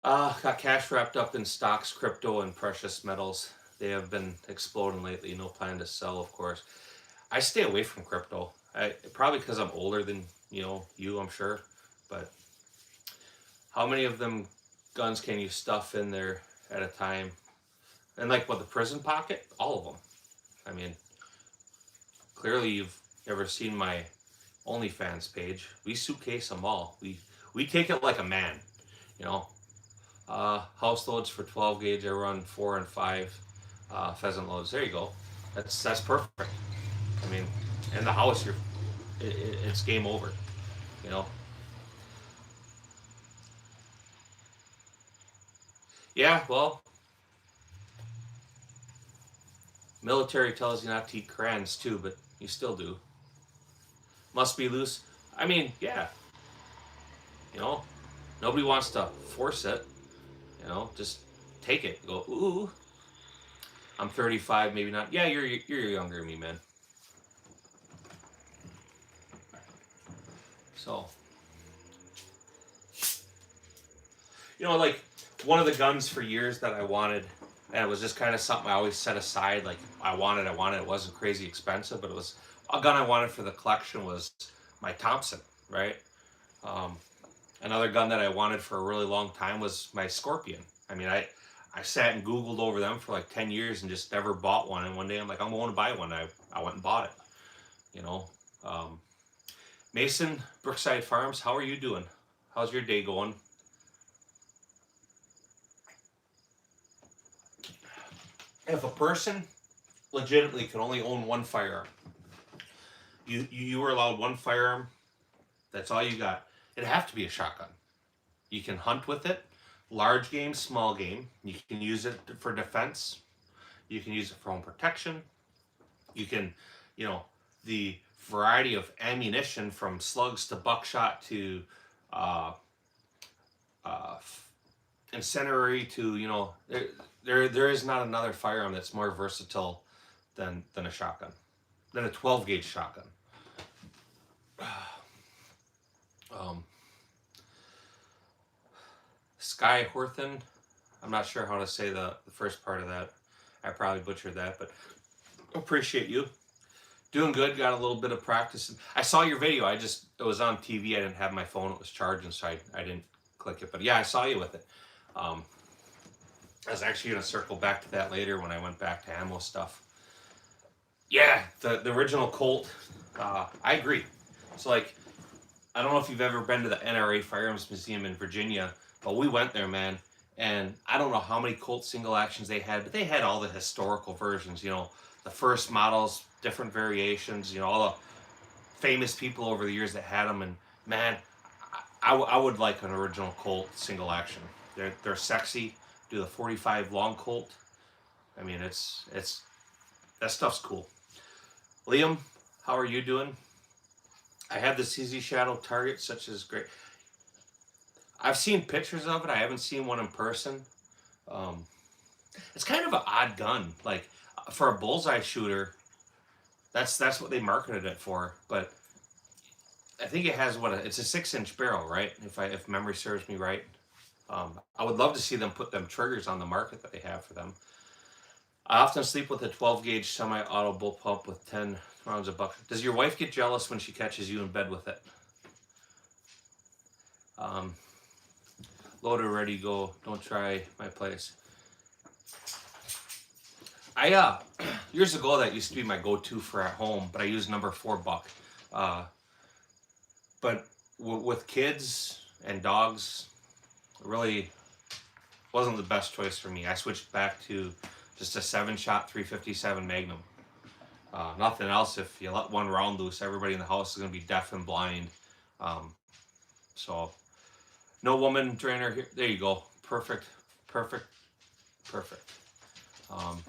Got cash wrapped up in stocks, crypto, and precious metals. They have been exploding lately. No plan to sell, of course. I stay away from crypto. Probably because I'm older than you, I'm sure. But how many of them guns can you stuff in there at a time? And like what, the prison pocket? All of them. I mean, clearly you've never seen my OnlyFans page. We suitcase them all. We take it like a man, you know. House loads for 12 gauge. I run 4 and 5 pheasant loads. There you go. That's perfect. I mean, in the house, it's game over. You know. Yeah. Well, military tells you not to eat crayons too, but you still do. Must be loose. I mean, yeah. You know, nobody wants to force it. You know, just take it. Go, ooh. I'm 35, maybe not. Yeah, you're younger than me, man. So, you know, like one of the guns for years that I wanted, and it was just kind of something I always set aside. Like I wanted. It wasn't crazy expensive, but it was a gun I wanted for the collection. Was my Thompson, right? Um, Another gun that I wanted for a really long time was my Scorpion. I mean, I sat and Googled over them for like 10 years and just never bought one. And one day I'm like, I'm going to buy one. I went and bought it, you know. Mason, Brookside Farms, how are you doing? How's your day going? If a person legitimately can only own one firearm, you were allowed one firearm, that's all you got. It'd have to be a shotgun. You can hunt with it, large game, small game. You can use it for defense. You can use it for home protection. You can, you know, the variety of ammunition from slugs to buckshot to incendiary to, you know, there is not another firearm that's more versatile than a shotgun, than a 12 gauge shotgun. Sky Horthen, I'm not sure how to say the first part of that. I probably butchered that, but appreciate you. Doing good, got a little bit of practice. I saw your video, it was on TV, I didn't have my phone, it was charging, so I didn't click it. But yeah, I saw you with it. I was actually going to circle back to that later when I went back to ammo stuff. Yeah, the original Colt, I agree. So like, I don't know if you've ever been to the NRA Firearms Museum in Virginia, but we went there, man. And I don't know how many Colt single actions they had, but they had all the historical versions, you know, the first models, different variations, you know, all the famous people over the years that had them. And man, I would like an original Colt single action. They're sexy. Do the 45 long Colt. I mean, it's that stuff's cool. Liam, how are you doing? I have the CZ Shadow target, such as great. I've seen pictures of it. I haven't seen one in person. Um, it's kind of an odd gun. Like for a bullseye shooter, that's what they marketed it for. But I think it has it's a 6-inch barrel, right? If memory serves me right. I would love to see them put them triggers on the market that they have for them. I often sleep with a 12 gauge semi-auto bullpup with 10 rounds of buck. Does your wife get jealous when she catches you in bed with it? Loaded, ready, go. Don't try my place. I years ago that used to be my go-to for at home, but I use number 4 buck. But with kids and dogs, it really wasn't the best choice for me. I switched back to just a 7-shot 357 Magnum. Nothing else. If you let one round loose, everybody in the house is going to be deaf and blind. So no woman trainer here. There you go. Perfect. I'm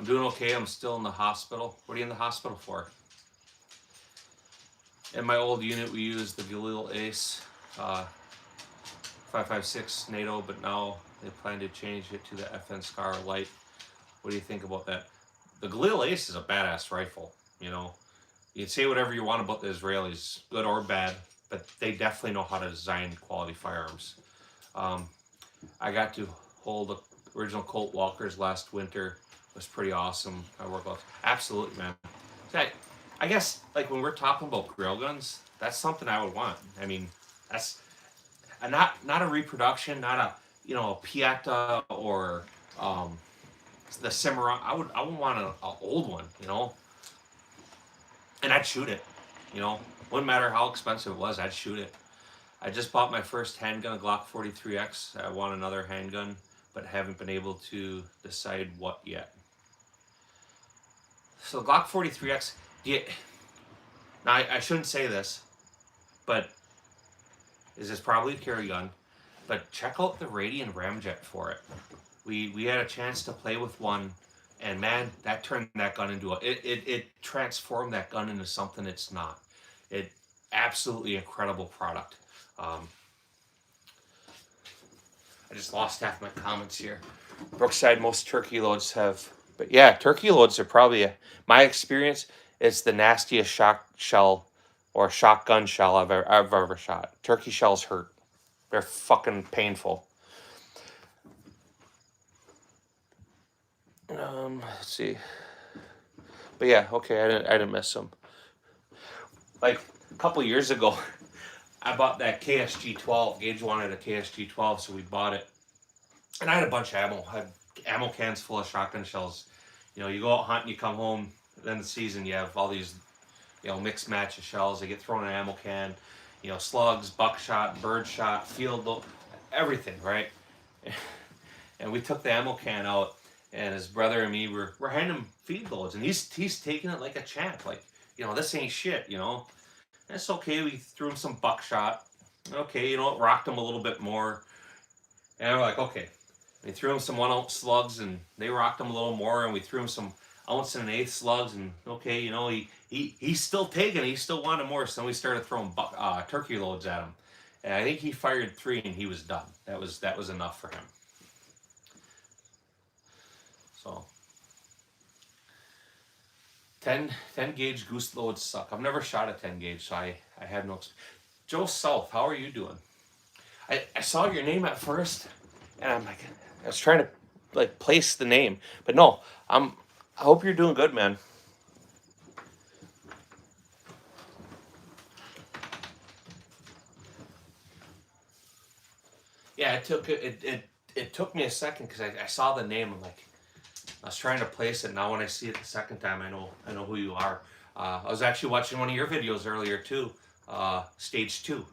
doing okay. I'm still in the hospital. What are you in the hospital for? In my old unit, we used the Galil Ace 5.56 NATO, but now they plan to change it to the FN Scar Light. What do you think about that? The Galil Ace is a badass rifle. You know, you can say whatever you want about the Israelis, good or bad, but they definitely know how to design quality firearms. I got to hold the original Colt Walkers last winter. It was pretty awesome. I work out. Absolutely, man. I guess like when we're talking about grill guns, that's something I would want. I mean, that's not a reproduction, not a a Pieta or the Cimarron. I would want an old one, and I'd shoot it. Wouldn't matter how expensive it was, I'd shoot it. I just bought my first handgun, a Glock 43X. I want another handgun, but haven't been able to decide what yet. So Glock 43X, now I shouldn't say this, but this is probably a carry gun, but check out the Radian Ramjet for it. We had a chance to play with one, and man, that turned that gun into it transformed that gun into something it's not. It absolutely incredible product. I just lost half my comments here. Brookside, most turkey loads have, but yeah, turkey loads are probably, my experience, it's the nastiest shotgun shell I've ever shot. Turkey shells hurt. They're fucking painful. Let's see. But yeah, okay, I didn't miss them. Like a couple years ago, I bought that KSG 12. Gage wanted a KSG 12, so we bought it. And I had a bunch of ammo. I had ammo cans full of shotgun shells. You go out hunting, you come home, then the season you have all these, mixed match of shells. They get thrown in an ammo can. Slugs, buckshot, birdshot, field, everything, right? And we took the ammo can out, and his brother and me were handing him feed loads, and he's taking it like a champ. Like, this ain't shit, And it's okay. We threw him some buckshot. Okay, it rocked him a little bit more. And we're like, okay. We threw him some 1-ounce slugs, and they rocked him a little more. And we threw him some 1 1/8 slugs, and okay, he's still taking it. He still wanted more. So then we started throwing turkey loads at him. And I think he fired 3, and he was done. That was enough for him. So 10 gauge goose loads suck. I've never shot a 10 gauge, so I have no experience. Joe South, how are you doing? I saw your name at first, and I'm like, I was trying to place the name, but no, I hope you're doing good, man. Yeah, it took me a second because I saw the name. I'm like, I was trying to place it. Now when I see it the second time, I know who you are. I was actually watching one of your videos earlier too. Stage 2.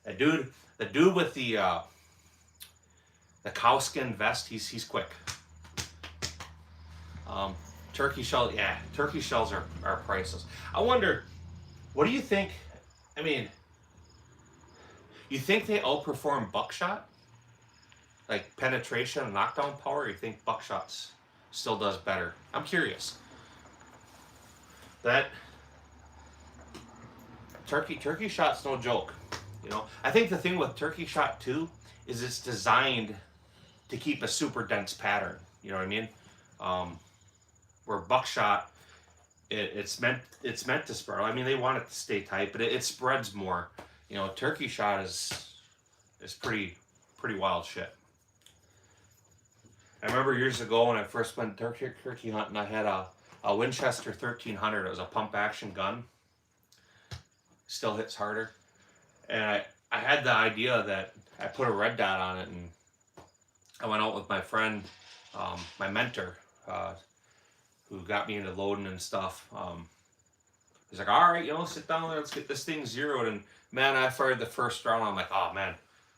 The dude with the cowskin vest. He's quick. Turkey shells are priceless. I wonder, what do you think? I mean, you think they outperform buckshot, like penetration and knockdown power? Or you think buckshot's still does better? I'm curious. turkey shot's no joke. You know, I think the thing with turkey shot too is it's designed to keep a super dense pattern. You know what I mean? Where buckshot, it's meant to spread. I mean, they want it to stay tight, but it spreads more. You know, turkey shot is pretty wild shit. I remember years ago when I first went turkey hunting, I had a Winchester 1300. It was a pump action gun. Still hits harder. And I had the idea that I put a red dot on it, and I went out with my friend, my mentor, who got me into loading and stuff. He's like, all right, you know, sit down there, let's get this thing zeroed. And man, I fired the first round. I'm like, oh man,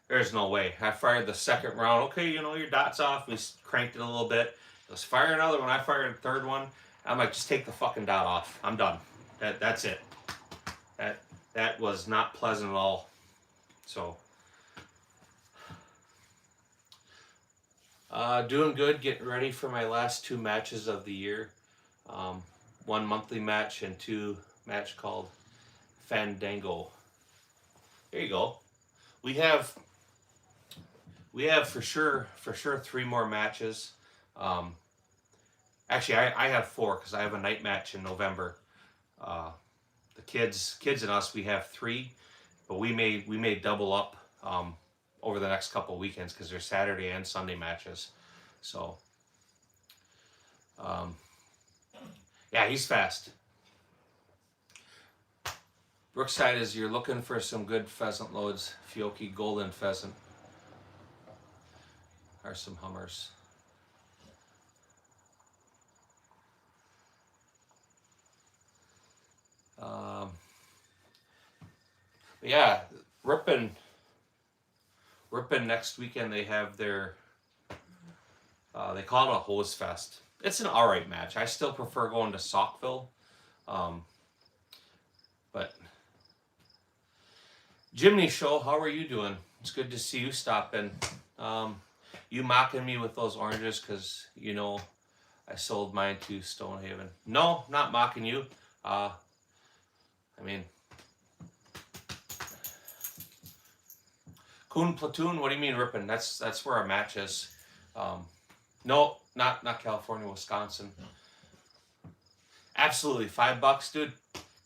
there's no way. I fired the second round. Okay, you know, your dot's off. We cranked it a little bit. Let's fire another one. I fired the third one. I'm like, just take the fucking dot off. I'm done. That's it. That was not pleasant at all. So, doing good. Getting ready for my last 2 matches of the year. 1 monthly match and 2 match called Fandango. There you go. We have for sure 3 more matches. Actually, I have 4 because I have a night match in November. The kids and us, we have 3, but we may double up over the next couple of weekends because there's Saturday and Sunday matches. So, yeah, he's fast. Brookside is you're looking for some good pheasant loads. Fiocchi golden pheasant are some hummers. Yeah, Ripon next weekend they have their they call it a hose fest. It's an alright match. I still prefer going to Saukville. But Jimmy Show, how are you doing? It's good to see you stop in. You mocking me with those oranges because you know I sold mine to Stonehaven. No, not mocking you. I mean, Coon Platoon, what do you mean Ripon? That's where our match is. No, not California, Wisconsin. Absolutely, $5, dude.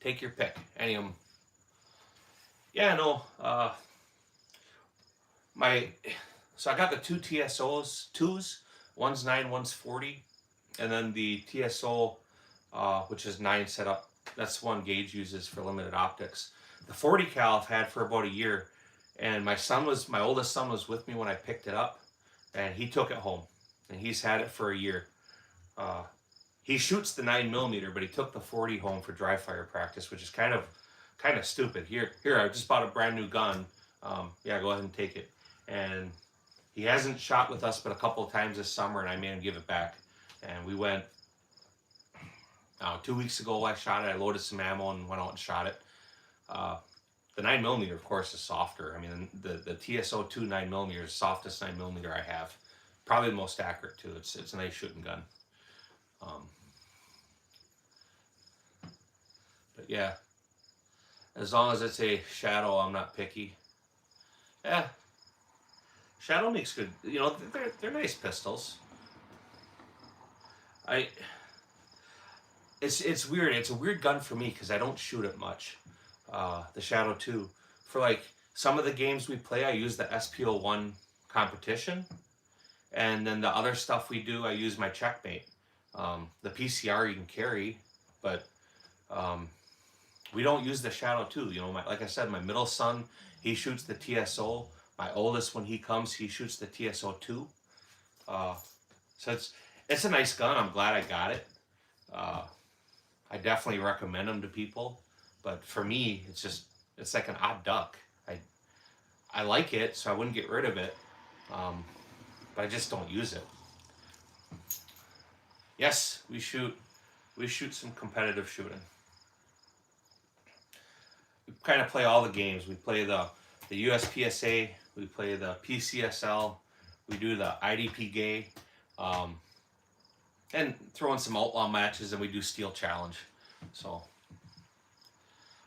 Take your pick. Any of them. Yeah, no. So I got the 2 TSOs, 2s. One's 9, one's 40, and then the TSO, which is 9 set up. That's one Gage uses for limited optics. The 40 cal I've had for about a year, and my oldest son was with me when I picked it up, and he took it home, and he's had it for a year. He shoots the 9mm, but he took the 40 home for dry fire practice, which is kind of stupid. Here, I just bought a brand new gun. Yeah, go ahead and take it. And he hasn't shot with us but a couple of times this summer, and I made him give it back. And we went 2 weeks ago. I shot it. I loaded some ammo and went out and shot it. The 9mm, of course, is softer. I mean, the TSO2 9mm is the softest 9mm I have. Probably the most accurate too. It's a nice shooting gun. But yeah, as long as it's a Shadow, I'm not picky. Yeah, Shadow makes good. You know, they're nice pistols. It's weird. It's a weird gun for me because I don't shoot it much. The Shadow 2. For like some of the games we play, I use the SPO1 competition, and then the other stuff we do, I use my Checkmate. The PCR you can carry, but we don't use the Shadow 2. You know, like I said, my middle son, he shoots the TSO. My oldest, when he comes, he shoots the TSO 2. So it's a nice gun. I'm glad I got it. I definitely recommend them to people, but for me, it's like an odd duck. I like it, so I wouldn't get rid of it, but I just don't use it. Yes, we shoot some competitive shooting. We kind of play all the games. We play the USPSA, we play the PCSL, we do the IDPGA, and throw in some outlaw matches, and we do Steel Challenge. So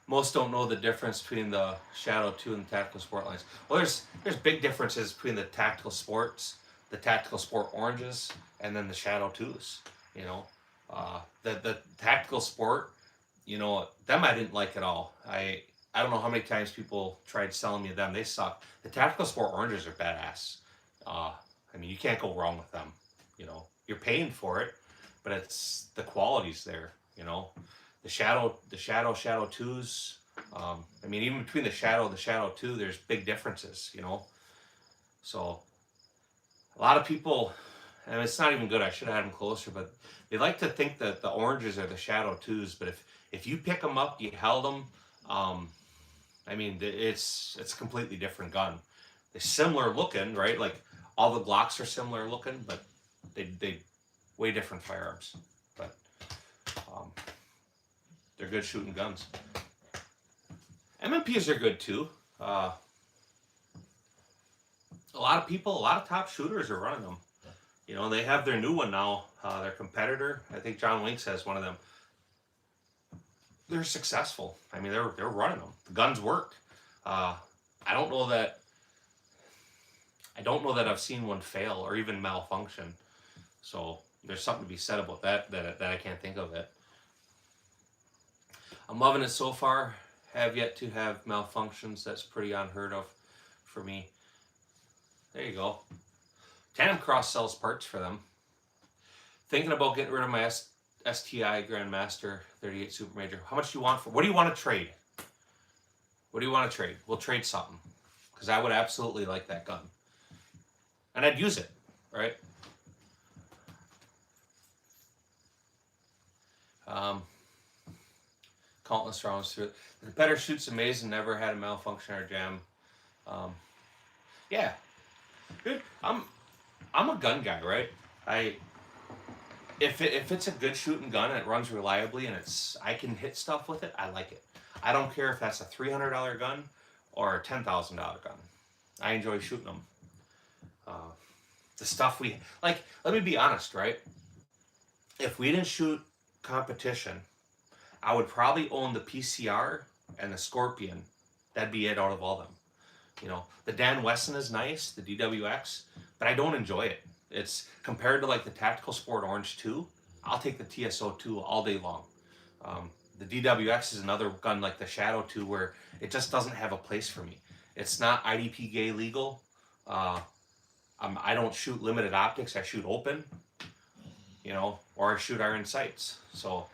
most don't know the difference between the Shadow 2 and the Tactical Sport lines. Well, there's big differences between the Tactical Sports, the Tactical Sport Oranges, and then the Shadow 2s. You know, the Tactical Sport, you know, them I didn't like at all. I don't know how many times people tried selling me them. They suck. The Tactical Sport Oranges are badass. I mean, you can't go wrong with them. You know, you're paying for it, but it's the quality's there. You know, the Shadow 2s. I mean, even between the Shadow 2, there's big differences. You know, so a lot of people, and it's not even good. I should have had them closer, but they like to think that the oranges are the Shadow 2s. But if you pick them up, you held them. I mean, it's a completely different gun. They're similar looking, right? Like all the Glocks are similar looking, but they way different firearms. But they're good shooting guns. MMPs are good too. A lot of top shooters are running them. You know, they have their new one now. Their competitor, I think John Winks has one of them. They're successful. I mean, they're running them. The guns work. I don't know that I've seen one fail or even malfunction. So there's something to be said about that I can't think of it. I'm loving it so far. Have yet to have malfunctions. That's pretty unheard of for me. There you go. Tandem Cross sells parts for them. Thinking about getting rid of my STI Grandmaster 38 Super Major. How much do you want for? What do you want to trade? What do you want to trade? We'll trade something, because I would absolutely like that gun, and I'd use it, right? Countless rounds through it. The competitor shoots amazing. Never had a malfunction or jam. Yeah, dude. I'm a gun guy, right? If it's a good shooting gun and it runs reliably and I can hit stuff with it, I like it. I don't care if that's a $300 gun or a $10,000 gun. I enjoy shooting them. The stuff we like. Let me be honest, right? If we didn't shoot competition, I would probably own the PCR and the Scorpion. That'd be it out of all of them. You know, the Dan Wesson is nice, the DWX, but I don't enjoy it. It's compared to like the Tactical Sport Orange 2, I'll take the TSO2 all day long. The DWX is another gun like the Shadow 2 where it just doesn't have a place for me. It's not IDP gay legal. I don't shoot limited optics. I shoot open, you know, or I shoot iron sights. So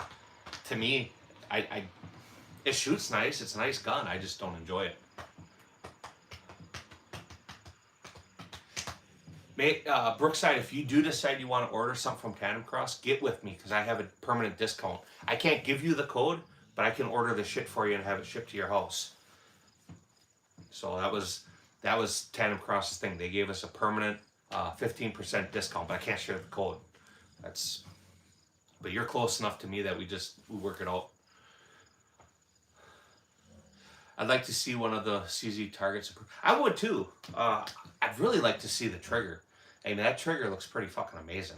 to me, it shoots nice. It's a nice gun. I just don't enjoy it. Brookside, if you do decide you want to order something from Tandem Cross, get with me because I have a permanent discount. I can't give you the code, but I can order the shit for you and have it shipped to your house. So that was Tandem Cross's thing. They gave us a permanent 15% discount, but I can't share the code. But you're close enough to me that we work it out. I'd like to see one of the CZ targets. I would too. I'd really like to see the trigger. I mean, that trigger looks pretty fucking amazing.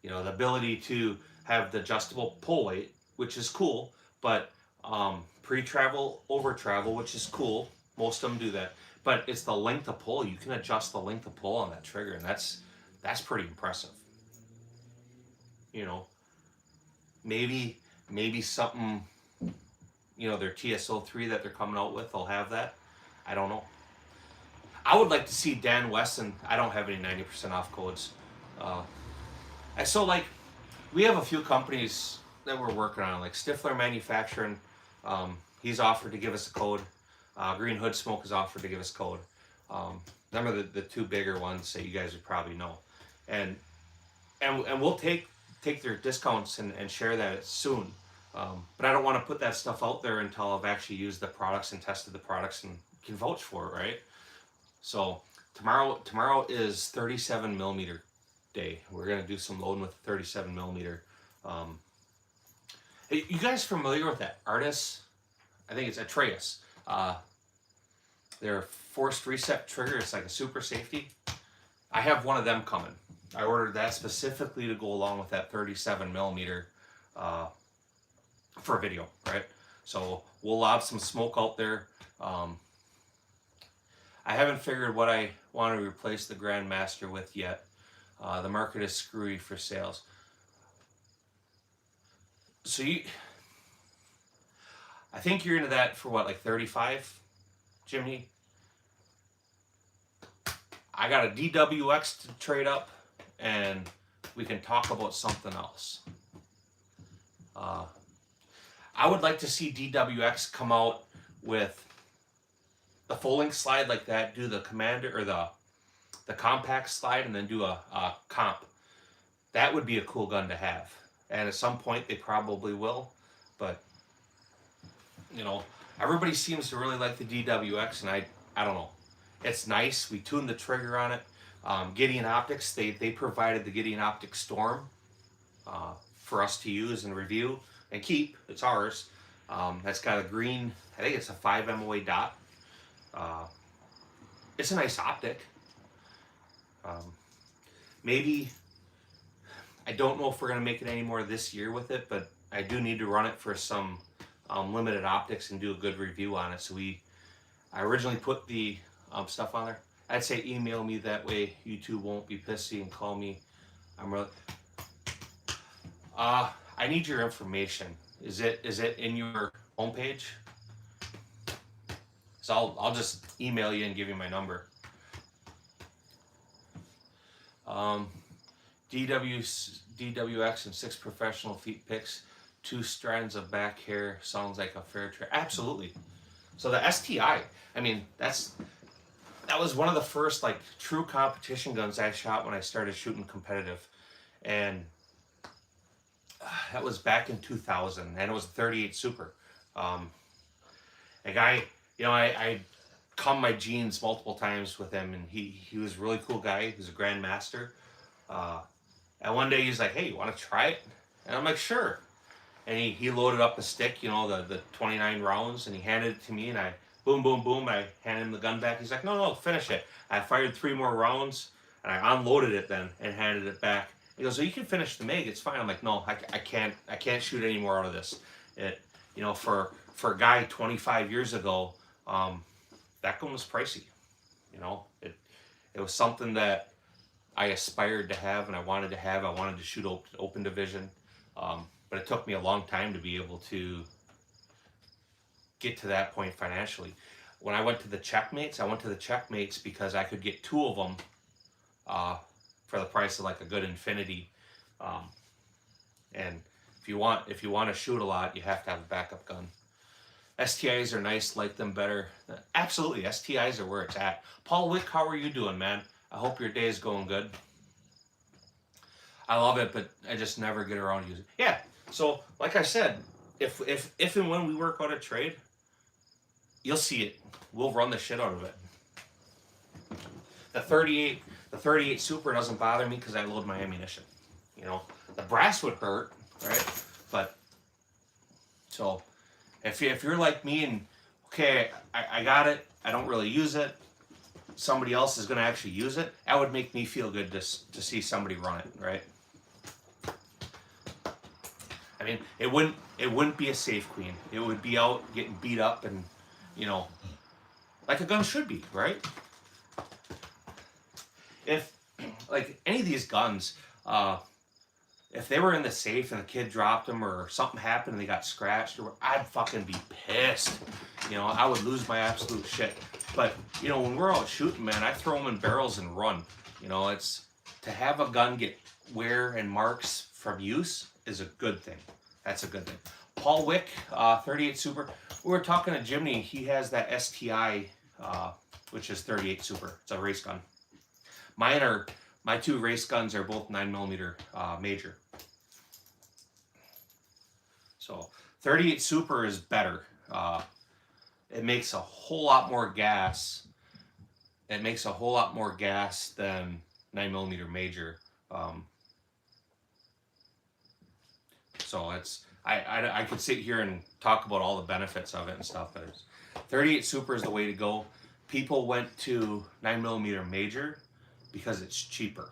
You know, the ability to have the adjustable pull weight, which is cool, but pre-travel, over-travel, which is cool. Most of them do that. But it's the length of pull. You can adjust the length of pull on that trigger, and that's pretty impressive. You know, maybe something, you know, their TSO3 that they're coming out with, they'll have that. I don't know. I would like to see Dan Wesson. I don't have any 90% off codes. We have a few companies that we're working on, like Stifler Manufacturing. He's offered to give us a code. Green Hood Smoke has offered to give us a code. Them are the two bigger ones that you guys would probably know. And we'll take their discounts and share that soon. But I don't want to put that stuff out there until I've actually used the products and tested the products and can vouch for it, right? So tomorrow is 37 millimeter day. We're gonna do some loading with 37 millimeter. Hey, you guys familiar with that Artis? I think it's Atreus. Their forced reset trigger. It's like a super safety. I have one of them coming. I ordered that specifically to go along with that 37 millimeter for video, right? So we'll lob some smoke out there. I haven't figured what I want to replace the Grandmaster with yet. The market is screwy for sales. So I think you're into that for what, like 35, Jimmy? I got a DWX to trade up, and we can talk about something else. I would like to see DWX come out with the folding slide like that, do the commander or the compact slide, and then do a comp. That would be a cool gun to have. And at some point they probably will, but you know, everybody seems to really like the DWX, and I don't know. It's nice. We tuned the trigger on it. Gideon Optics, they provided the Gideon Optics Storm for us to use and review and keep. It's ours. That's got a green, I think it's a 5 MOA dot. It's a nice optic. Maybe, I don't know if we're going to make it any more this year with it, but I do need to run it for some limited optics and do a good review on it. So I originally put the stuff on there. I'd say email me, that way YouTube won't be pissy and call me. I'm really. I need your information. Is it in your homepage? So I'll just email you and give you my number. DWX and 6 professional feet picks, 2 strands of back hair. Sounds like a fair trade. Absolutely. So the STI, I mean, that was one of the first like true competition guns I shot when I started shooting competitive, and that was back in 2000, and it was a 38 Super. A guy, you know, I come my jeans multiple times with him, and he was a really cool guy. He was a grandmaster. And one day he's like, "Hey, you want to try it?" And I'm like, "Sure." And he loaded up the stick, you know, the 29 rounds, and he handed it to me, and I boom, boom, boom. I handed him the gun back. He's like, no, finish it. I fired 3 more rounds, and I unloaded it then and handed it back. He goes, "So you can finish the MiG. It's fine." I'm like, "No, I can't shoot any more out of this." It, you know, for a guy 25 years ago, that gun was pricey. You know, it was something that I aspired to have and I wanted to have. I wanted to shoot open division, but it took me a long time to be able to get to that point financially. When I went to the Checkmates, because I could get 2 of them for the price of like a good Infinity. And if you want to shoot a lot, you have to have a backup gun. STIs are nice, like them better. Absolutely, STIs are where it's at. Paul Wick, how are you doing, man? I hope your day is going good. I love it, but I just never get around to using it. Yeah, so like I said, if and when we work out a trade, you'll see it. We'll run the shit out of it. The 38 Super doesn't bother me because I load my ammunition. You know, the brass would hurt, right? But so if you're like me and okay, I got it, I don't really use it, somebody else is going to actually use it, that would make me feel good to see somebody run it, right? I mean, it wouldn't be a safe queen. It would be out getting beat up and, you know, like a gun should be, right? If like any of these guns, if they were in the safe and the kid dropped them or something happened and they got scratched, or I'd fucking be pissed. You know, I would lose my absolute shit. But, you know, when we're out shooting, man, I throw them in barrels and run. You know, it's to have a gun get wear and marks from use is a good thing. That's a good thing. Paul Wick, 38 Super. We were talking to Jimmy. He has that STI, which is 38 Super. It's a race gun. My 2 race guns are both 9mm major. So 38 Super is better. It makes a whole lot more gas. It makes a whole lot more gas than 9mm major. So it's I could sit here and talk about all the benefits of it and stuff, but 38 Super is the way to go. People went to 9mm major because it's cheaper.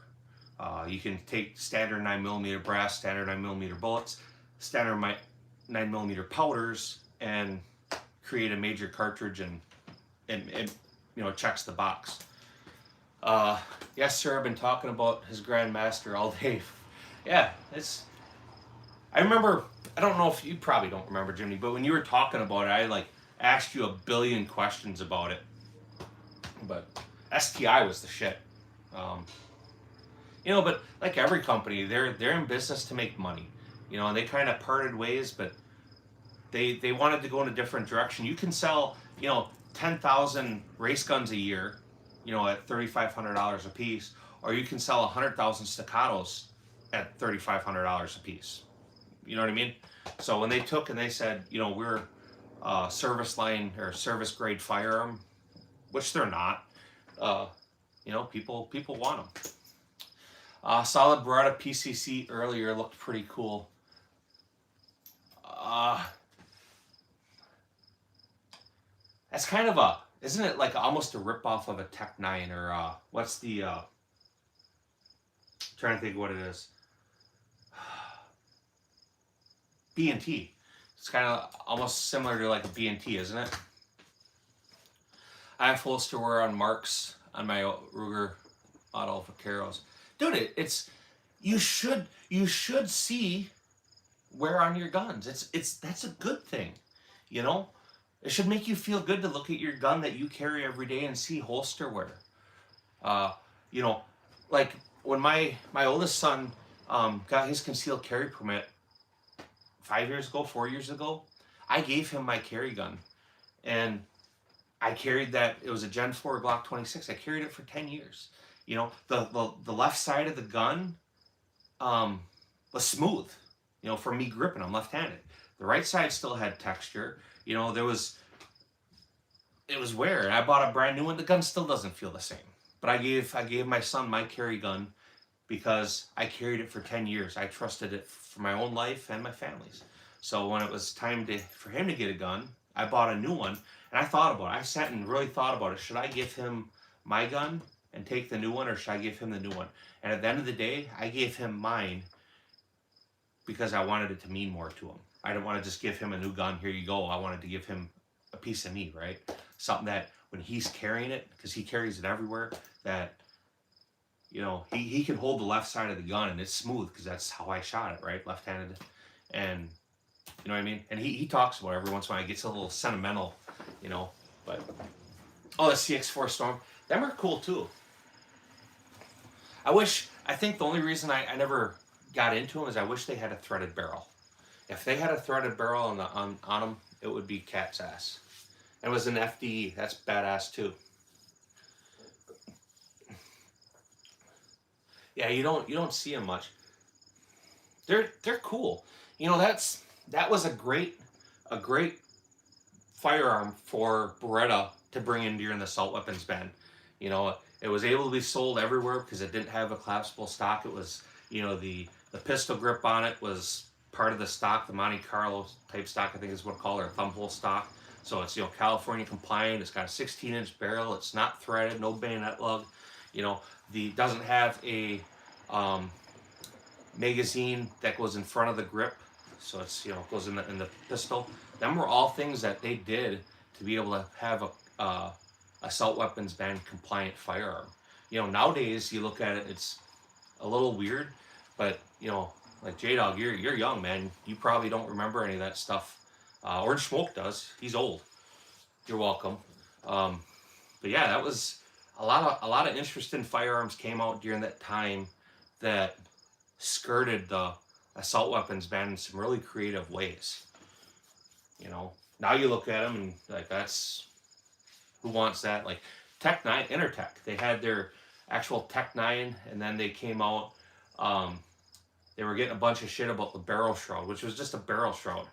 You can take standard 9mm brass, standard 9mm bullets, standard 9mm powders, and create a major cartridge and checks the box. Yes, sir. I've been talking about his Grandmaster all day. Yeah, I remember. I don't know if you probably don't remember, Jimmy, but when you were talking about it, I asked you a billion questions about it. But STI was the shit. Um, but like every company, they're in business to make money. And they kind of parted ways, but they wanted to go in a different direction. You can sell 10,000 race guns a year, at $3,500 a piece, or you can sell 100,000 staccatos at $3,500 a piece. You know what I mean? So when they took and they said, we're service line or service grade firearm, which they're not, people want them. Solid Beretta PCC earlier looked pretty cool. That's kind of isn't it like almost a ripoff of a Tech 9 or what's the, trying to think of what it is. B&T. It's kind of almost similar to like a B&T, isn't it? I have holster wear on marks on my Ruger Auto Vaqueros. Dude, it's you should see wear on your guns. That's a good thing, It should make you feel good to look at your gun that you carry every day and see holster wear. Like when my oldest son got his concealed carry permit 4 years ago, I gave him my carry gun, and I carried that. It was a Gen 4 Glock 26. I carried it for 10 years. The left side of the gun was smooth, for me gripping. I'm left-handed. The right side still had texture. It was wear. And I bought a brand new one. The gun still doesn't feel the same. But I gave my son my carry gun because I carried it for 10 years. I trusted it for my own life and my family's. So when it was time for him to get a gun, I bought a new one. And I thought about it. I sat and really thought about it. Should I give him my gun and take the new one, or should I give him the new one? And at the end of the day, I gave him mine because I wanted it to mean more to him. I didn't want to just give him a new gun. Here you go. I wanted to give him a piece of me, right? Something that when he's carrying it, because he carries it everywhere, that he can hold the left side of the gun and it's smooth because that's how I shot it, right? Left-handed. And you know what I mean? And he talks about it every once in a while. He gets a little sentimental, but the CX4 Storm, them are cool too. I think the only reason I never got into them is I wish they had a threaded barrel. If they had a threaded barrel on them, it would be cat's ass. It was an FDE. That's badass too. Yeah, you don't see them much. They're cool. That was a great firearm for Beretta to bring in during the assault weapons ban. It was able to be sold everywhere because it didn't have a collapsible stock. It was, the pistol grip on it was part of the stock, the Monte Carlo type stock, I think is what it's called, or thumb hole stock. So it's, California compliant. It's got a 16-inch barrel. It's not threaded, no bayonet lug. Doesn't have a magazine that goes in front of the grip. So it's, goes in the pistol. Them were all things that they did to be able to have a assault weapons ban compliant firearm. Nowadays you look at it, it's a little weird, but like J-Dog, you're young, man. You probably don't remember any of that stuff. Orange Smoke does. He's old. You're welcome. But yeah, that was a lot of interesting firearms came out during that time that skirted the assault weapons ban in some really creative ways. Now you look at them and like, that's, who wants that? Like Tech 9, Intertech, they had their actual Tech 9, and then they came out, they were getting a bunch of shit about the barrel shroud, which was just a barrel shroud.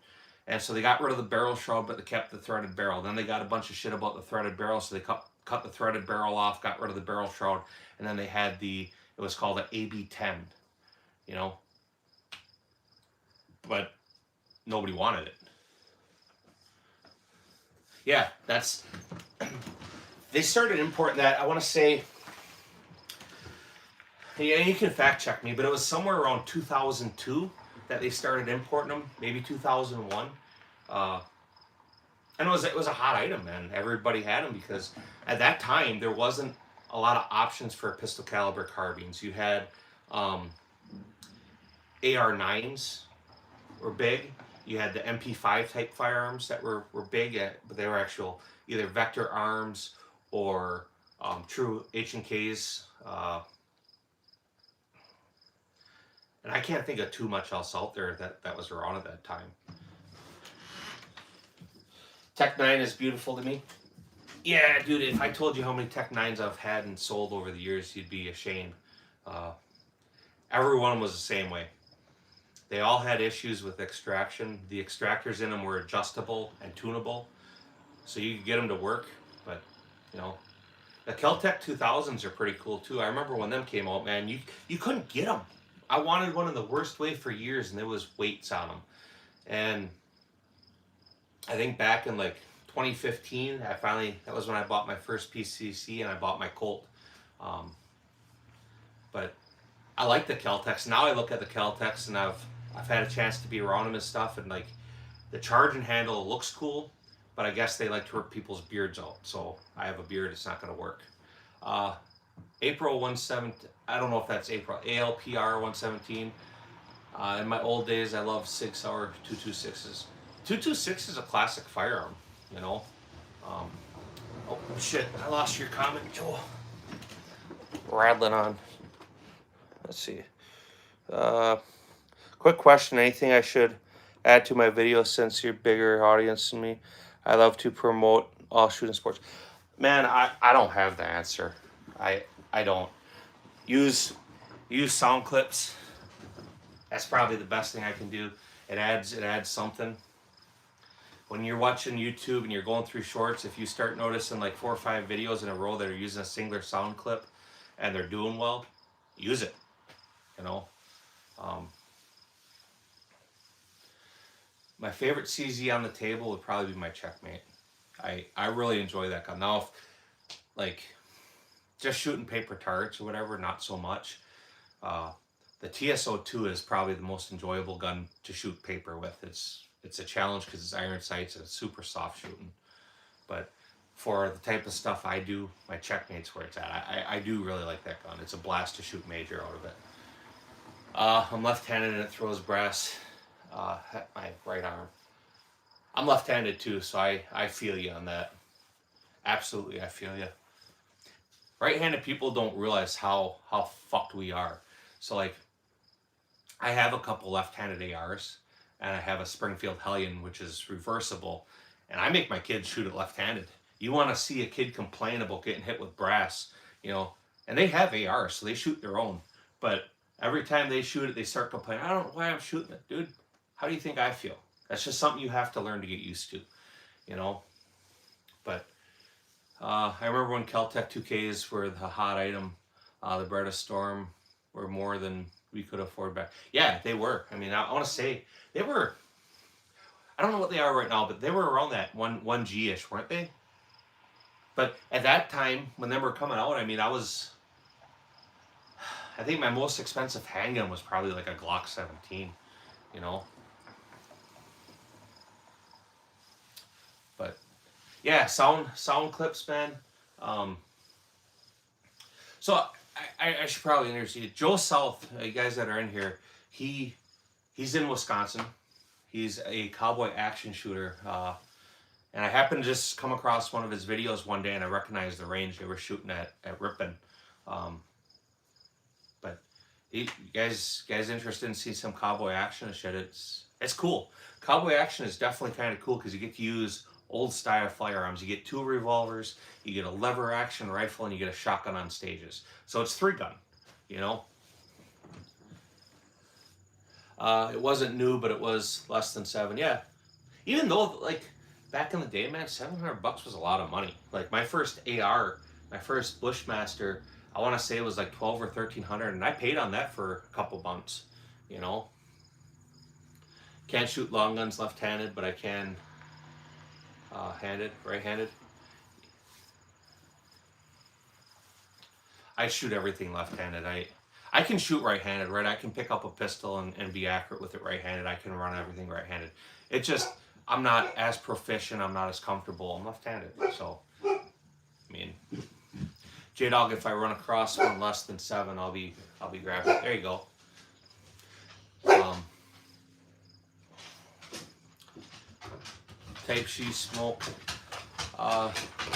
And so they got rid of the barrel shroud, but they kept the threaded barrel. Then they got a bunch of shit about the threaded barrel, so they cut the threaded barrel off, got rid of the barrel shroud, and then they had it was called an AB-10, But nobody wanted it. Yeah, they started importing that, I want to say, yeah, you can fact check me, but it was somewhere around 2002 that they started importing them, maybe 2001. And it was a hot item, man. Everybody had them because at that time there wasn't a lot of options for pistol caliber carbines. You had um, AR9s were big. You had the MP5 type firearms that were big, but they were actual either vector arms or true H&Ks. And I can't think of too much else out there that was around at that time. Tech 9 is beautiful to me. Yeah, dude, if I told you how many Tech 9s I've had and sold over the years, you'd be ashamed. Everyone was the same way. They all had issues with extraction. The extractors in them were adjustable and tunable, so you could get them to work. But, you know, the Kel-Tec 2000s are pretty cool too. I remember when them came out, man, you couldn't get them. I wanted one in the worst way for years, and there was weights on them. And I think back in like 2015, that was when I bought my first PCC and I bought my Colt. But I like the Kel-Tecs. Now I look at the Kel-Tecs and I've had a chance to be around them and stuff, and like the charge and handle looks cool, but I guess they like to rip people's beards out. So I have a beard, it's not going to work. April 17, I don't know if that's April, ALPR 117. In my old days, I loved Sig Sauer 226s. 226 is a classic firearm, you know. Oh shit, I lost your comment, Joel. Rattling on. Let's see. Quick question, anything I should add to my video since you're a bigger audience than me? I love to promote all shooting sports. Man, I don't have the answer. I don't. Use sound clips. That's probably the best thing I can do. It adds something. When you're watching YouTube and you're going through shorts, if you start noticing like 4 or 5 videos in a row that are using a singular sound clip and they're doing well, use it. You know. My favorite CZ on the table would probably be my Checkmate. I really enjoy that gun. Now, if, like, just shooting paper targets or whatever, not so much. The TSO2 is probably the most enjoyable gun to shoot paper with. It's a challenge because it's iron sights and it's super soft shooting. But for the type of stuff I do, my Checkmate's where it's at. I do really like that gun. It's a blast to shoot major out of it. I'm left-handed and it throws brass at my right arm. I'm left-handed too, so I feel you on that. Absolutely, I feel you. Right-handed people don't realize how fucked we are. So like, I have a couple left-handed ARs, and I have a Springfield Hellion, which is reversible, and I make my kids shoot it left-handed. You want to see a kid complain about getting hit with brass, you know, and they have ARs, so they shoot their own. But every time they shoot it, they start complaining, I don't know why I'm shooting it. Dude, how do you think I feel? That's just something you have to learn to get used to, you know. But I remember when Kel-Tec 2Ks were the hot item. The Beretta Storm were more than we could afford back. Yeah, they were. I mean, I want to say they were, I don't know what they are right now, but they were around that 1G-ish, weren't they? But at that time, when they were coming out, I mean, I think my most expensive handgun was probably like a Glock 17, you know. But yeah, sound clips, man. So I should probably introduce you. Joe South, you guys that are in here, he's in Wisconsin. He's a cowboy action shooter. And I happened to just come across one of his videos one day and I recognized the range they were shooting at Ripon. But you guys interested in seeing some cowboy action and shit? It's cool. Cowboy action is definitely kind of cool because you get to use old style firearms. You get 2 revolvers, you get a lever action rifle, and you get a shotgun on stages. So it's 3-gun, you know. It wasn't new, but it was less than 7. Yeah, even though like back in the day, man, $700 was a lot of money. Like my first AR, my first Bushmaster, I want to say it was like 12 or 1300, and I paid on that for a couple months. You know, can't shoot long guns left-handed, but I can right-handed. I shoot everything left-handed. I can shoot right-handed, right? I can pick up a pistol and be accurate with it right-handed. I can run everything right-handed. It just, I'm not as proficient. I'm not as comfortable. I'm left-handed, so I mean, J-Dog, if I run across one less than 7, I'll be grabbing it. There you go. Type C smoke.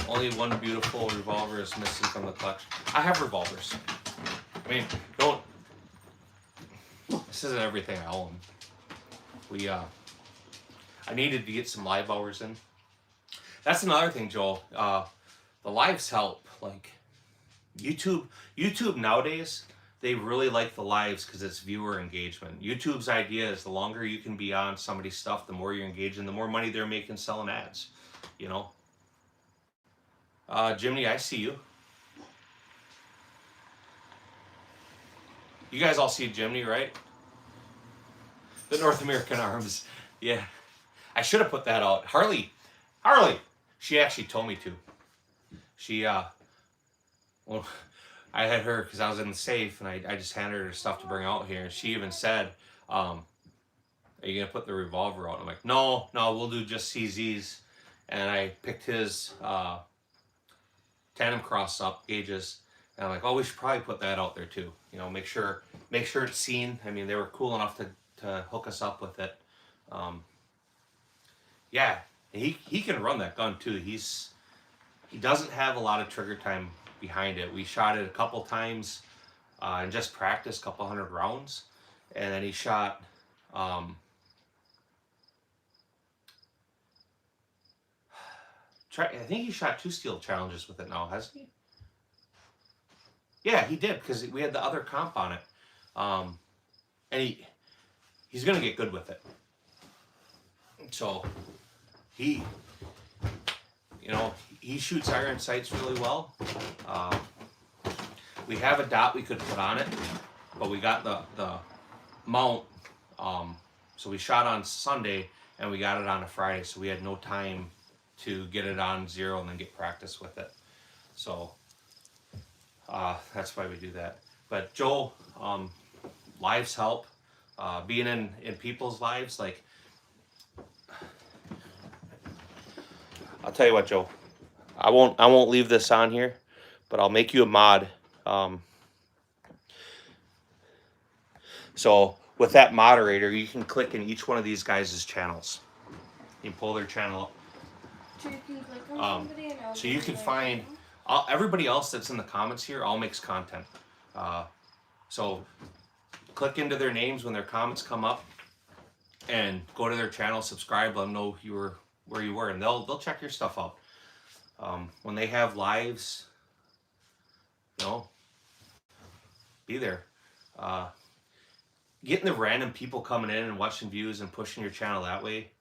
Only one beautiful revolver is missing from the collection. I have revolvers. I mean, don't. This isn't everything I own. I needed to get some live hours in. That's another thing, Joel. The lives help. Like YouTube nowadays, they really like the lives because it's viewer engagement. YouTube's idea is the longer you can be on somebody's stuff, the more you're engaging, the more money they're making selling ads. You know. Jimmy, I see you. You guys all see Jimmy, right? The North American Arms. Yeah. I should have put that out. Harley. She actually told me to. She, well, I had her because I was in the safe and I just handed her stuff to bring out here. And she even said, are you going to put the revolver out? I'm like, no, we'll do just CZs. And I picked his tandem cross up gauges. And I'm like, oh, we should probably put that out there too. You know, make sure it's seen. I mean, they were cool enough to hook us up with it. Yeah, he can run that gun too. He doesn't have a lot of trigger time behind it. We shot it a couple times and just practiced a couple 100 rounds. And then he shot I think he shot 2 steel challenges with it now, hasn't he? Yeah, he did, because we had the other comp on it. And he's going to get good with it. So he shoots iron sights really well. We have a dot we could put on it, but we got the mount. So we shot on Sunday and we got it on a Friday, so we had no time to get it on 0 and then get practice with it. So that's why we do that. But Joel, lives help. Being in people's lives, like, I'll tell you what, Joe. I won't leave this on here, but I'll make you a mod. So with that moderator, you can click in each one of these guys' channels. You can pull their channel up. So you can click on somebody and so you can find everybody else that's in the comments here. All makes content. So click into their names when their comments come up, and go to their channel, subscribe, let them know where you were, and they'll check your stuff out. When they have lives, be there. Getting the random people coming in and watching views and pushing your channel that way,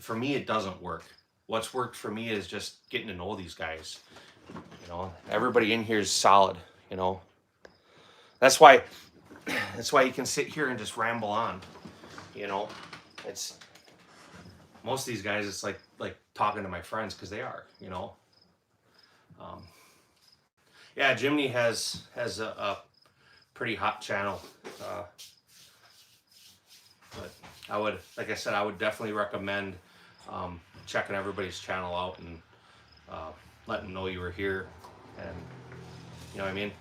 for me, it doesn't work. What's worked for me is just getting to know these guys. Everybody in here is solid. That's why you can sit here and just ramble on. It's most of these guys. It's like talking to my friends, because they are. Yeah, Jimmy has a pretty hot channel. But I would, like I said, I would definitely recommend checking everybody's channel out and letting them know you were here. And you know what I mean?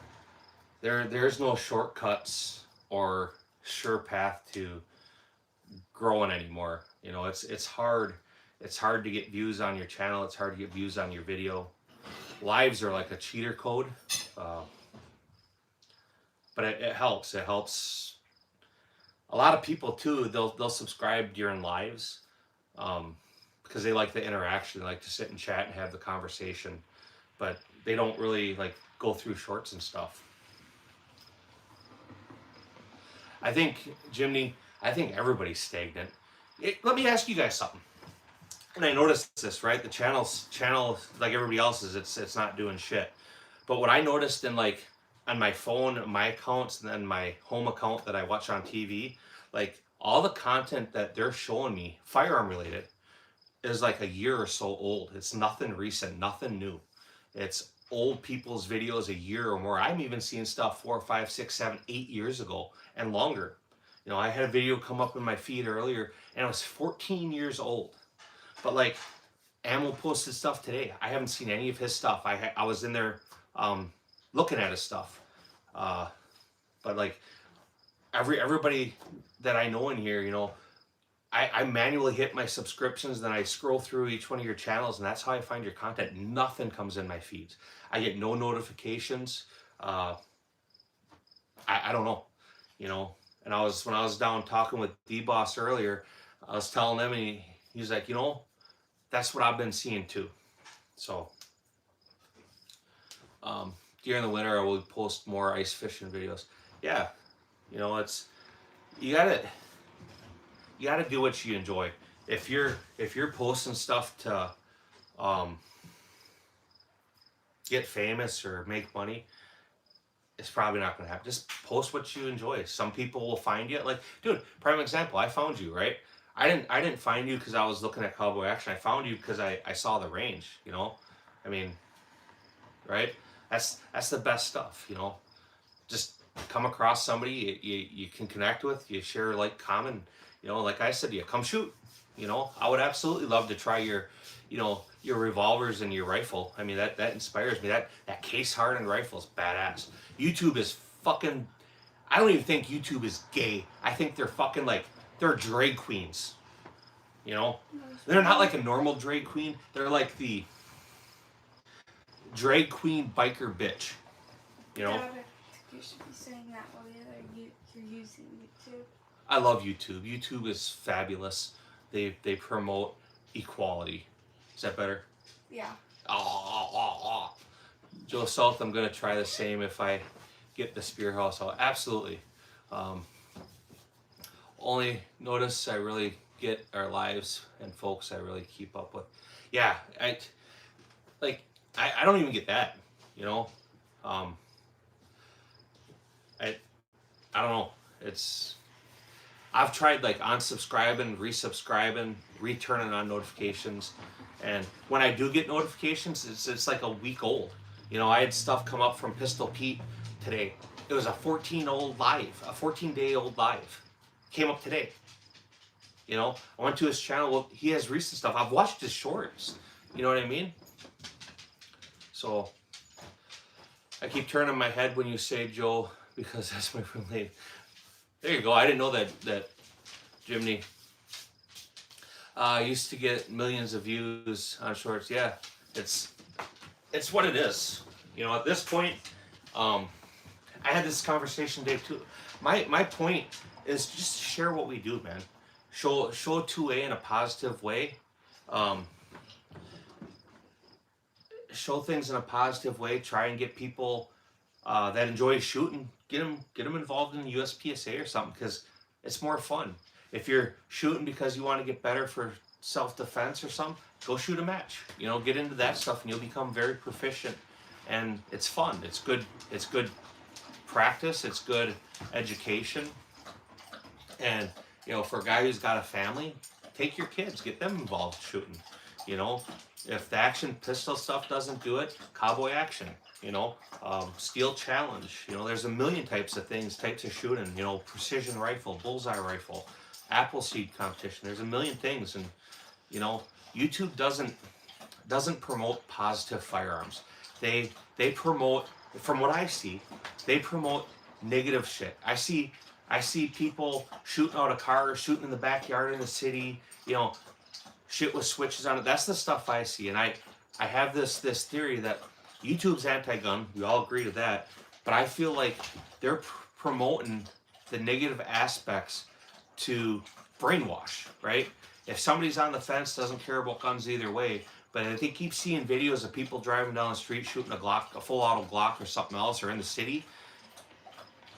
There's no shortcuts or sure path to growing anymore. It's hard. It's hard to get views on your channel. It's hard to get views on your video. Lives are like a cheater code, but it helps. It helps. A lot of people too. They'll subscribe during lives because they like the interaction. They like to sit and chat and have the conversation, but they don't really go through shorts and stuff. I think, Jimmy, everybody's stagnant. Let me ask you guys something. And I noticed this, right? The channel, like everybody else's, it's not doing shit. But what I noticed on my phone, my accounts, and then my home account that I watch on TV, all the content that they're showing me, firearm related, is a year or so old. It's nothing recent, nothing new. It's old people's videos a year or more. I'm even seeing stuff 4, 5, 6, 7, 8 years ago and longer. I had a video come up in my feed earlier, and it was 14 years old. But like, Ammo posted stuff today. I haven't seen any of his stuff. I was in there looking at his stuff. But like everybody that I know in here, you know, I manually hit my subscriptions, then I scroll through each one of your channels, and that's how I find your content. Nothing comes in my feeds. I get no notifications. I don't know, you know. And when I was down talking with D-Boss earlier, I was telling him, and he's like, you know, that's what I've been seeing too. So during the winter, I will post more ice fishing videos. Yeah, you know, you gotta do what you enjoy. If you're posting stuff to get famous or make money, it's probably not gonna happen. Just post what you enjoy. Some people will find you. Like, dude, prime example, I found you, right? I didn't find you because I was looking at cowboy action. I found you because I saw the range, you know? I mean, right? That's the best stuff, you know? Just come across somebody you can connect with, you share like common, you know, like I said to you, come shoot. You know, I would absolutely love to try your, you know, your revolvers and your rifle. I mean, that inspires me. That case hardened rifle is badass. YouTube is fucking, I don't even think YouTube is gay. I think they're fucking like, they're drag queens. You know? They're not like a normal drag queen. They're like the drag queen biker bitch. You know? You should be saying that while you're using YouTube. I love YouTube. YouTube is fabulous. They promote equality. Is that better? Yeah. Joe South, I'm going to try the same if I get the Spear House out. Absolutely. Only notice I really get our lives and folks I really keep up with. Yeah, I don't even get that, you know. I don't know. I've tried like unsubscribing, resubscribing, returning on notifications, and when I do get notifications, it's like a week old. You know, I had stuff come up from Pistol Pete today. It was a 14-day old live. Came up today. You know, I went to his channel. Well, he has recent stuff. I've watched his shorts. You know what I mean? So I keep turning my head when you say Joe, because that's my real name. There you go. I didn't know that Jimny used to get millions of views on shorts. Yeah, it's what it is. You know, at this point, I had this conversation, Dave, too. My point is just share what we do, man. Show 2A in a positive way. Show things in a positive way. Try and get people that enjoy shooting, get them involved in the USPSA or something, because it's more fun. If you're shooting because you want to get better for self-defense or something, go shoot a match. You know, get into that stuff and you'll become very proficient. And it's fun. It's good practice. It's good education. And, you know, for a guy who's got a family, take your kids, get them involved shooting. You know, if the action pistol stuff doesn't do it, cowboy action. You know, steel challenge. You know, there's a million types of shooting. You know, precision rifle, bullseye rifle, Appleseed competition. There's a million things, and you know, YouTube doesn't promote positive firearms. They promote, from what I see, they promote negative shit. I see people shooting out a car, shooting in the backyard in the city. You know, shit with switches on it. That's the stuff I see, and I have this theory that YouTube's anti-gun. We all agree to that. But I feel like they're promoting the negative aspects to brainwash, right? If somebody's on the fence, doesn't care about guns either way, but if they keep seeing videos of people driving down the street shooting a Glock, a full auto Glock or something else, or in the city,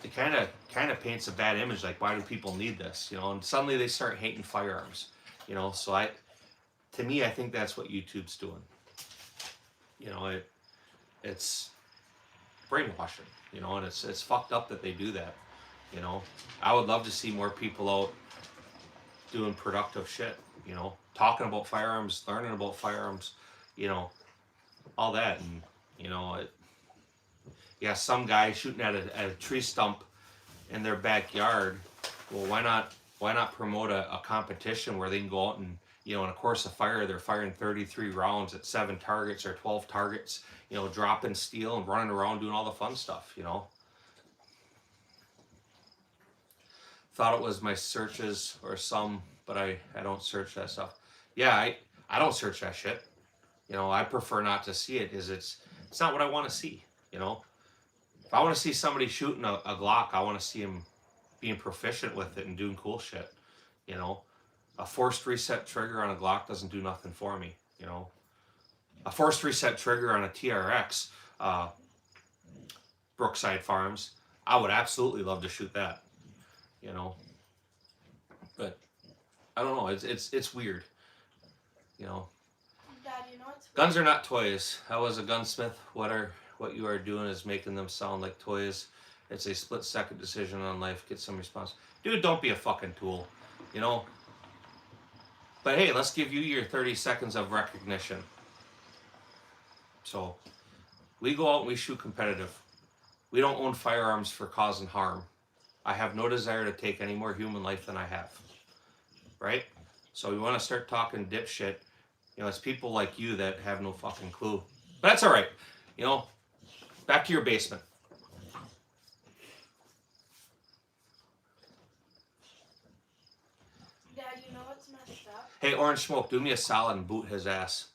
it kind of paints a bad image. Like, why do people need this? You know, and suddenly they start hating firearms. You know, so to me, I think that's what YouTube's doing. You know, it's brainwashing, you know, and it's fucked up that they do that. You know, I would love to see more people out doing productive shit, you know, talking about firearms, learning about firearms, you know, all that. And, you know, some guy shooting at a tree stump in their backyard. Well, why not promote a competition where they can go out You know, in a course of fire, they're firing 33 rounds at 7 targets or 12 targets, you know, dropping steel and running around doing all the fun stuff, you know. Thought it was my searches or some, but I don't search that stuff. Yeah, I don't search that shit. You know, I prefer not to see it because it's not what I want to see, you know. If I want to see somebody shooting a Glock, I want to see him being proficient with it and doing cool shit, you know. A forced reset trigger on a Glock doesn't do nothing for me, you know. A forced reset trigger on a TRX, Brookside Farms, I would absolutely love to shoot that, you know. But I don't know. It's weird, you know. Dad, you know what's weird? Guns are not toys. I was a gunsmith. What you are doing is making them sound like toys. It's a split-second decision on life. Get some response, dude. Don't be a fucking tool, you know. But hey, let's give you your 30 seconds of recognition. So, we go out and we shoot competitive. We don't own firearms for causing harm. I have no desire to take any more human life than I have. Right? So we want to start talking dipshit. You know, it's people like you that have no fucking clue. But that's all right. You know, back to your basement. Dad, you know what's messed up? Hey, Orange Smoke, do me a solid and boot his ass.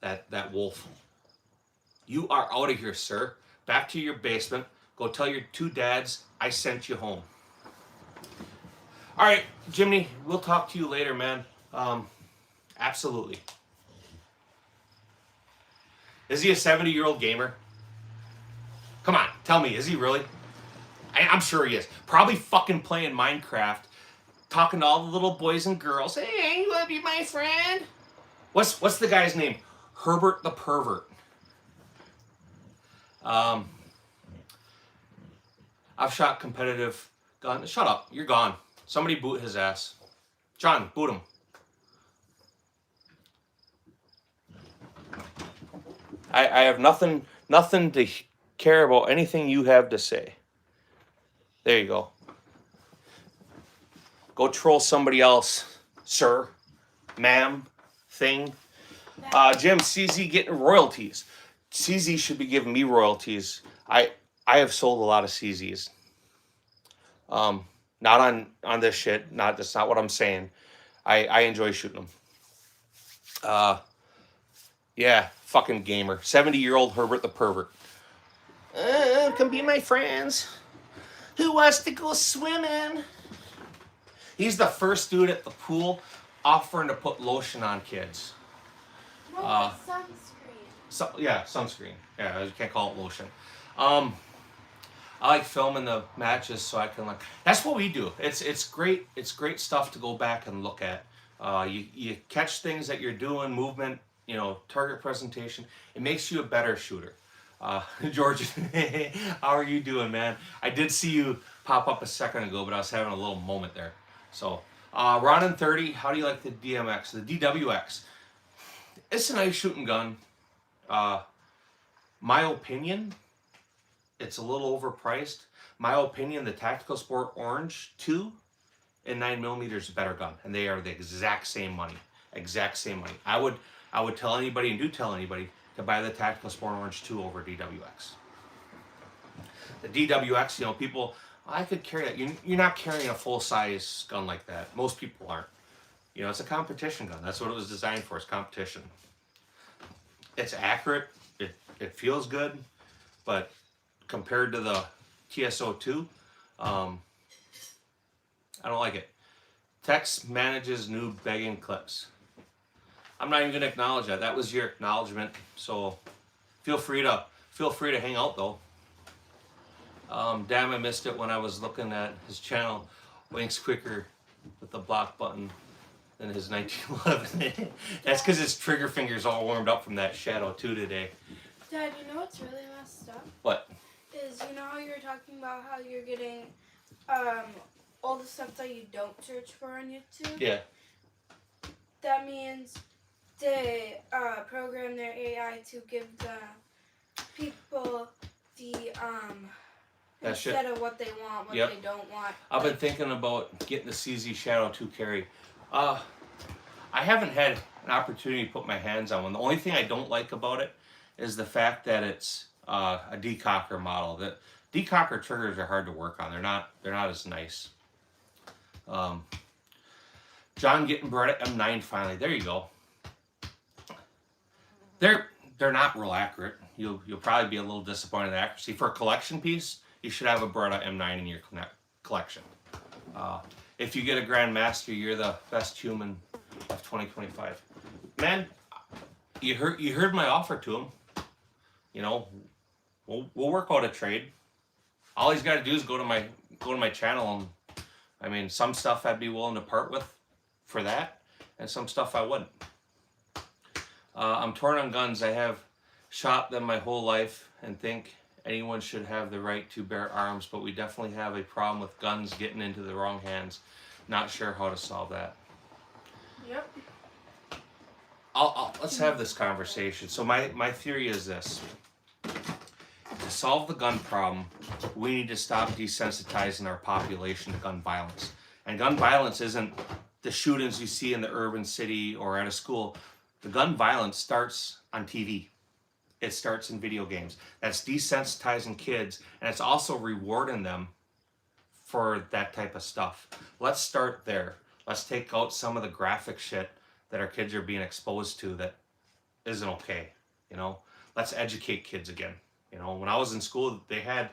That wolf. You are out of here, sir. Back to your basement. Go tell your 2 dads I sent you home. All right, Jimmy, we'll talk to you later, man. Absolutely. Is he a 70-year-old gamer? Come on, tell me, is he really? I'm sure he is. Probably fucking playing Minecraft, talking to all the little boys and girls. Hey, you wanna be my friend? What's the guy's name? Herbert the Pervert. I've shot competitive gun. Shut up, you're gone. Somebody boot his ass. John, boot him. I have nothing to care about anything you have to say. There you go. Go troll somebody else, sir, ma'am, thing. Jim, CZ getting royalties. CZ should be giving me royalties. I have sold a lot of CZs. Not on this shit. That's not what I'm saying. I enjoy shooting them. Yeah, fucking gamer. 70-year-old Herbert the Pervert. Come be my friends. Who wants to go swimming? He's the first dude at the pool offering to put lotion on kids. No, sunscreen. Sunscreen. Yeah, you can't call it lotion. I like filming the matches so I can that's what we do. It's great stuff to go back and look at. You catch things that you're doing, movement, you know, target presentation. It makes you a better shooter. George, how are you doing, man? I did see you pop up a second ago, but I was having a little moment there. So, Ronin 30, how do you like the DMX, the DWX? It's a nice shooting gun. My opinion, it's a little overpriced. My opinion, the Tactical Sport Orange 2 and 9mm is a better gun, and they are the exact same money. Exact same money. I would tell anybody, and do tell anybody, to buy the Tactical Sport Orange 2 over DWX. The DWX, you know, people, I could carry that. You're not carrying a full-size gun like that. Most people aren't. You know, it's a competition gun. That's what it was designed for, is competition. It's accurate. It feels good, but compared to the TSO2, I don't like it. Tex manages new begging clips. I'm not even going to acknowledge that. That was your acknowledgement. So feel free to hang out though. Damn, I missed it when I was looking at his channel. Winks quicker with the block button than his 1911. That's because his trigger finger's all warmed up from that Shadow 2 today. Dad, you know what's really messed up? What? Is, you know how you were talking about how you're getting all the stuff that you don't search for on YouTube? Yeah. That means they program their AI to give the people the instead of what they want, what they don't want. I've been thinking about getting the CZ Shadow 2 carry. I haven't had an opportunity to put my hands on one. The only thing I don't like about it is the fact that it's a decocker model. The decocker triggers are hard to work on. They're not as nice. John getting Beretta M9 finally. There you go. They're not real accurate. You'll probably be a little disappointed in the accuracy. For a collection piece, you should have a Beretta M9 in your collection. If you get a Grandmaster, you're the best human of 2025. Man, you heard my offer to him. You know, we'll work out a trade. All he's got to do is go to my channel, and I mean, some stuff I'd be willing to part with for that, and some stuff I wouldn't. I'm torn on guns. I have shot them my whole life and think anyone should have the right to bear arms, but we definitely have a problem with guns getting into the wrong hands. Not sure how to solve that. Yep. Let's have this conversation. So my theory is this. To solve the gun problem, we need to stop desensitizing our population to gun violence. And gun violence isn't the shootings you see in the urban city or at a school. The gun violence starts on TV. It starts in video games. That's desensitizing kids, and it's also rewarding them for that type of stuff. Let's start there. Let's take out some of the graphic shit that our kids are being exposed to that isn't okay. You know, let's educate kids again. You know, when I was in school, they had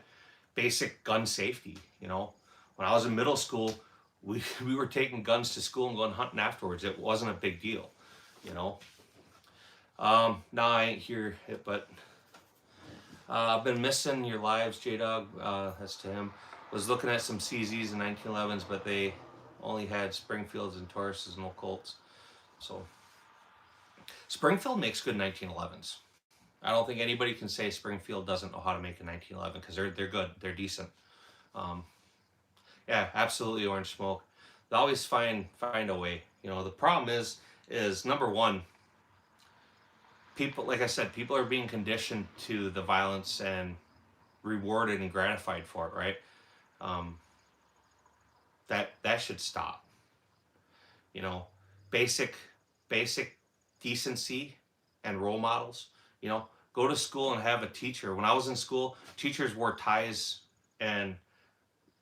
basic gun safety. You know, when I was in middle school, we were taking guns to school and going hunting afterwards. It wasn't a big deal. You know. Now I ain't hear it, but I've been missing your lives, J-Dog. That's to him. Was looking at some CZs and 1911s, but they only had Springfields and Tauruses, no Colts. So Springfield makes good 1911s. I don't think anybody can say Springfield doesn't know how to make a 1911 because they're good, they're decent. Yeah, absolutely, Orange Smoke. They always find a way. You know, the problem is number one. People, like I said, people are being conditioned to the violence and rewarded and gratified for it, right? That should stop. You know, basic decency and role models. You know, go to school and have a teacher. When I was in school, teachers wore ties and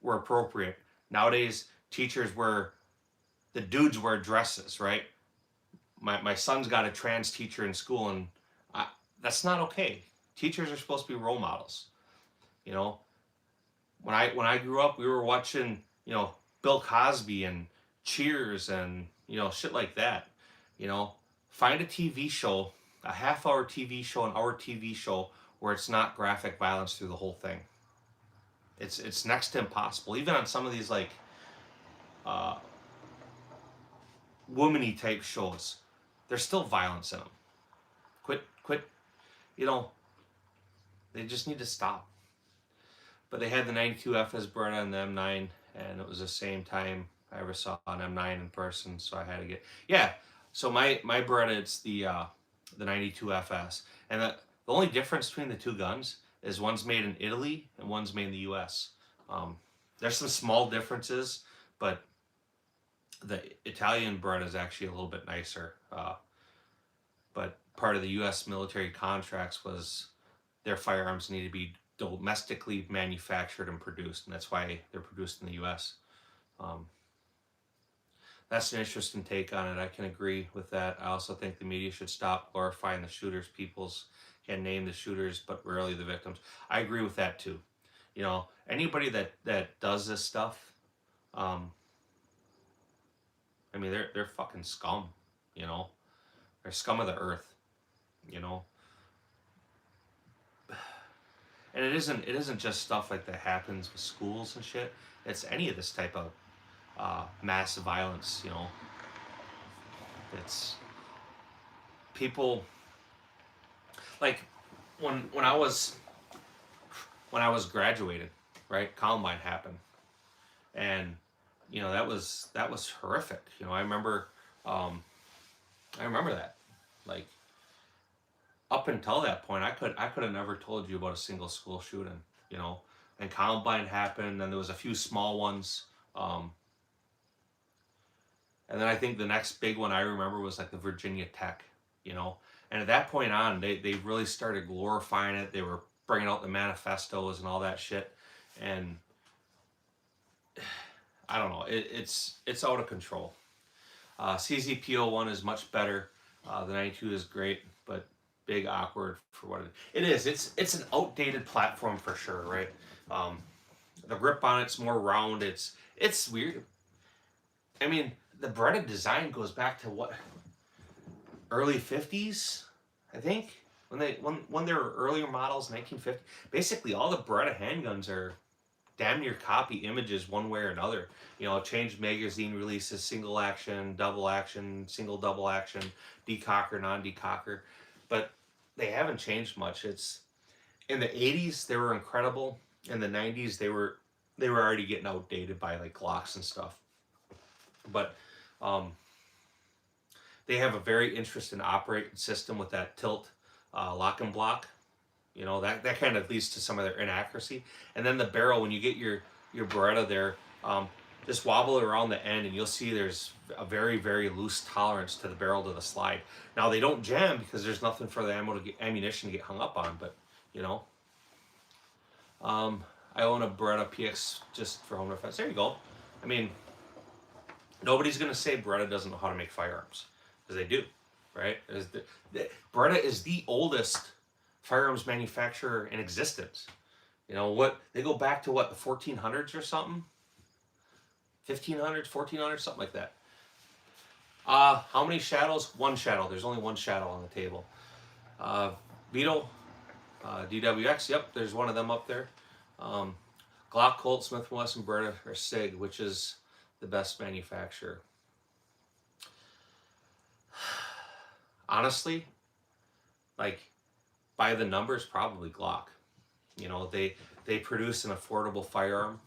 were appropriate. Nowadays, the dudes wear dresses, right? My son's got a trans teacher in school, and that's not okay. Teachers are supposed to be role models. You know, when I grew up, we were watching, you know, Bill Cosby and Cheers and, you know, shit like that. You know, find a TV show, a half-hour TV show, an hour TV show where it's not graphic violence through the whole thing. It's next to impossible. Even on some of these like womany type shows, there's still violence in them. Quit, you know, they just need to stop. But they had the 92 FS Beretta and the M9, and it was the same time I ever saw an M9 in person, so I had to get, yeah. So my Beretta, it's the 92 FS, and the only difference between the two guns is one's made in Italy and one's made in the U.S. There's some small differences, but the Italian Beretta is actually a little bit nicer. But part of the U.S. military contracts was their firearms need to be domestically manufactured and produced, and that's why they're produced in the U.S. That's an interesting take on it. I can agree with that. I also think the media should stop glorifying the shooters. Peoples can name the shooters, but rarely the victims. I agree with that too. You know, anybody that does this stuff, I mean, they're fucking scum. You know, they're scum of the earth. You know, and it isn't just stuff like that happens with schools and shit. It's any of this type of mass violence. You know, it's people like when I was graduated, right? Columbine happened, and you know that was horrific. You know, I remember that, like. Up until that point, I could have never told you about a single school shooting, you know. And Columbine happened, and there was a few small ones. And then I think the next big one I remember was like the Virginia Tech, you know. And at that point on, they really started glorifying it. They were bringing out the manifestos and all that shit. And I don't know, it's out of control. CZP01 is much better. The 92 is great, but big awkward for what it is. It's an outdated platform for sure, right? The grip on it's more round. It's weird. I mean, the Beretta design goes back to what, early 50s, I think, when there were earlier models, 1950. Basically, all the Beretta handguns are damn near copy images one way or another. You know, changed magazine releases, single action, double action, single double action, decocker, non-decocker, but they haven't changed much. It's in the 80s they were incredible. In the 90s they were already getting outdated by like Glocks and stuff. But they have a very interesting operating system with that tilt lock and block. You know, that kind of leads to some of their inaccuracy. And then the barrel, when you get your Beretta there, just wobble it around the end and you'll see there's a very, very loose tolerance to the barrel to the slide. Now they don't jam because there's nothing for the ammunition to get hung up on, but you know. I own a Beretta PX just for home defense. There you go. I mean, nobody's going to say Beretta doesn't know how to make firearms, because they do, right? Beretta is the oldest firearms manufacturer in existence. You know what? They go back to what, the 1400s or something? 1500s, 1400s, something like that. How many shadows? One shadow. There's only one shadow on the table. Vito, DWX. Yep, there's one of them up there. Glock, Colt, Smith & Wesson, Beretta, or Sig, which is the best manufacturer? Honestly, like, by the numbers, probably Glock. You know, they produce an affordable firearm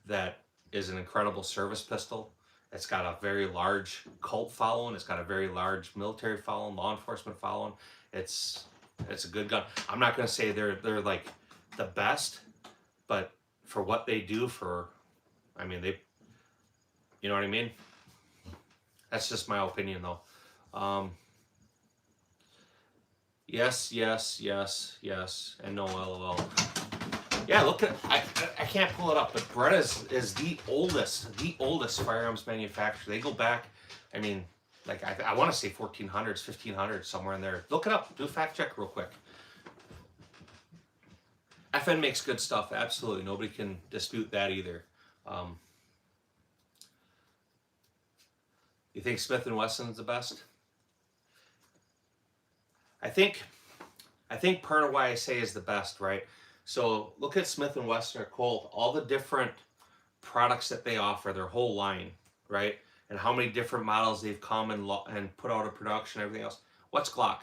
that is an incredible service pistol. It's got a very large cult following. It's got a very large military following, law enforcement following. It's a good gun. I'm not going to say they're like the best, but for what they do, I mean, you know what I mean? That's just my opinion, though. Yes, and no, LOL. Yeah, look at I can't pull it up, but Beretta is the oldest firearms manufacturer. They go back, I mean, like I want to say 1400s, 1500s, somewhere in there. Look it up. Do a fact check real quick. FN makes good stuff. Absolutely, nobody can dispute that either. You think Smith & Wesson's the best? I think part of why I say is the best, right? So look at Smith & Wesson or Colt, all the different products that they offer, their whole line, right? And how many different models they've come and put out of production, everything else. What's Glock?